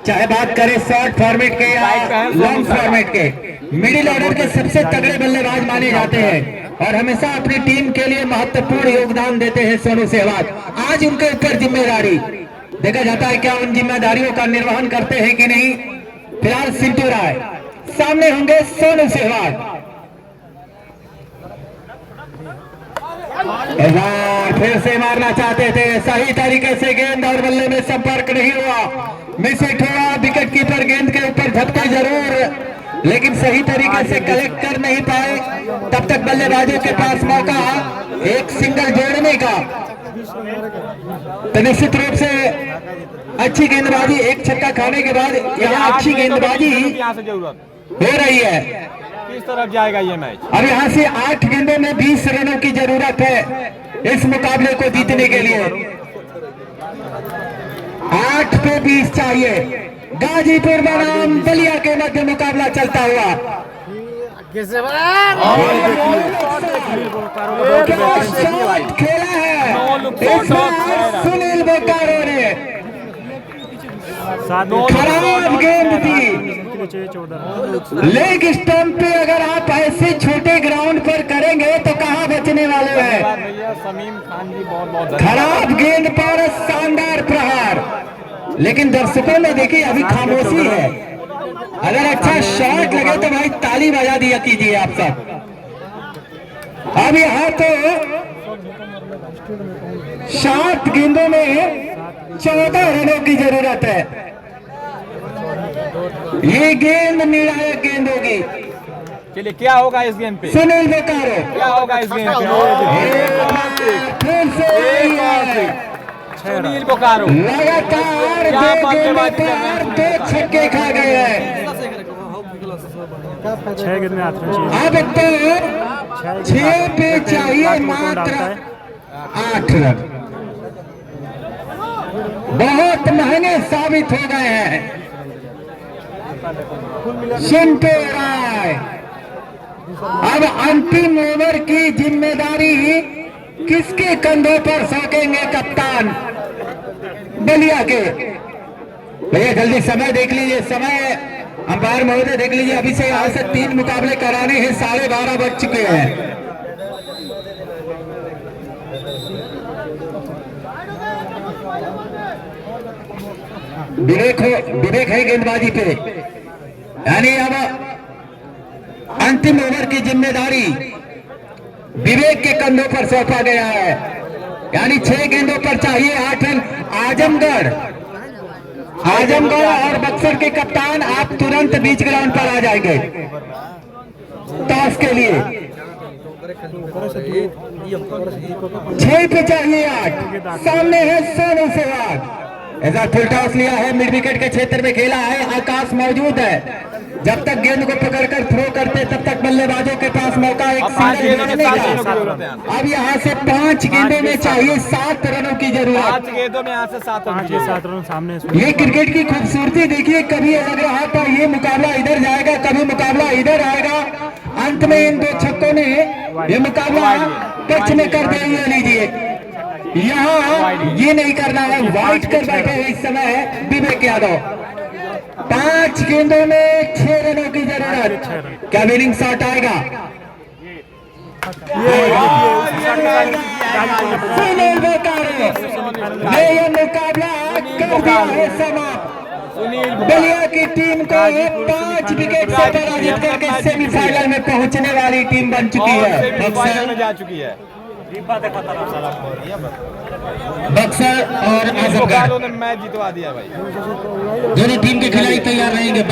चाहे बात करें शॉर्ट फॉर्मेट के या लॉन्ग फॉर्मेट के, मिडिल ऑर्डर के सबसे तगड़े बल्लेबाज माने जाते हैं, और हमेशा अपनी टीम के लिए महत्वपूर्ण योगदान देते हैं सोनू सहवाग। आज उनके ऊपर जिम्मेदारी, देखा जाता है क्या उन जिम्मेदारियों का निर्वहन करते हैं कि नहीं। फिलहाल सिंटू राय, सामने होंगे सोनू सहवाग। फिर से मारना चाहते थे, सही तरीके से गेंद और बल्ले में संपर्क नहीं हुआ, मिस हिट हुआ। विकेट कीपर गेंद के ऊपर झपटे जरूर, लेकिन सही तरीके से कलेक्ट कर नहीं पाए। तब तक बल्लेबाजों के पास मौका एक सिंगल जोड़ने का। तो निश्चित रूप से अच्छी गेंदबाजी, एक छक्का खाने के बाद यहाँ अच्छी गेंदबाजी हो रही है। किस तरफ जाएगा ये मैच? अब यहाँ से 8 गेंदों में 20 रनों की जरूरत है इस मुकाबले को जीतने के लिए। 8 पे 20 चाहिए। गाजीपुर बनाम बलिया के मध्य मुकाबला चलता हुआ। खेला है सुनील बोकारो ने। खराब गेंद थी, के चाहिए 14 लेग स्टंप पे अगर आप ऐसे छोटे ग्राउंड पर करेंगे तो कहां बचने वाले हैं। भैया समीम खान जी बहुत बहुत खराब गेंद पर शानदार प्रहार, लेकिन दर्शकों में देखिए अभी खामोशी है। अगर अच्छा शॉट लगे तो भाई ताली बजा दिया कीजिए आप सब। अब यहाँ तो 7 गेंदों में 14 रनों की जरूरत है। ये गेंद निर्णायक गेंद होगी। चलिए क्या होगा इस गेंद पे, सुनील बोकारो क्या होगा इस गेंद पे? फिर से सुनील बोकारो लगातार क्या 2 गेंदों बल्लेबाजी कर पर रहे 2 छक्के खा गए हैं। 6 गेंद में 8 रन चाहिए। अब तो 6 पे चाहिए मात्र 8 रन। बहुत महंगे साबित हो गए हैं चिंटू राय। अब अंतिम ओवर की जिम्मेदारी किसके कंधों पर सौंपेंगे कप्तान बलिया के। भैया जल्दी समय देख लीजिए, समय अंपायर महोदय देख लीजिए। अभी से यहाँ से 3 मुकाबले कराने हैं, 12:30 बज चुके हैं। विवेक है गेंदबाजी पे, यानी अब अंतिम ओवर की जिम्मेदारी विवेक के कंधों पर सौंपा गया है। यानी 6 गेंदों पर चाहिए 8 रन। आजमगढ़ और बक्सर के कप्तान आप तुरंत बीच ग्राउंड पर आ जाएंगे टॉस के लिए। 6 पे चाहिए 8। सामने है सोनू सहवाग, ऐसा फुल टॉस लिया है, मिड विकेट के क्षेत्र में खेला है। आकाश मौजूद है, जब तक गेंद को पकड़कर थ्रो करते तब तक बल्लेबाजों के पास मौका एक सिंगल मारने का। अब यहाँ से 5 गेंदों में चाहिए 7 रनों की जरूरत। 5 गेंदों में यहाँ से 7 रन सामने। ये क्रिकेट की खूबसूरती देखिए, कभी लग रहा था ये मुकाबला इधर जाएगा, कभी मुकाबला इधर आएगा। अंत में इन 2 छक्कों ने ये मुकाबला टच में कर दिया। ये लीजिए, यहाँ ये नहीं करना है, वाइट कर बैठे हैं इस समय विवेक यादव। 5 गेंदों में 6 रनों की जरूरत। क्या विनिंग शॉट आएगा? सुनील बोकारो ने यह मुकाबला कर दिया है समाप्त। बलिया की टीम को 5 विकेट से पराजित करके सेमीफाइनल में पहुंचने वाली टीम बन चुकी है। सेमीफाइनल में जा चुकी है। बक्सर और आजमगढ़ ने मैच जितवा दिया भाई। दोनों टीम के खिलाड़ी तैयार रहेंगे।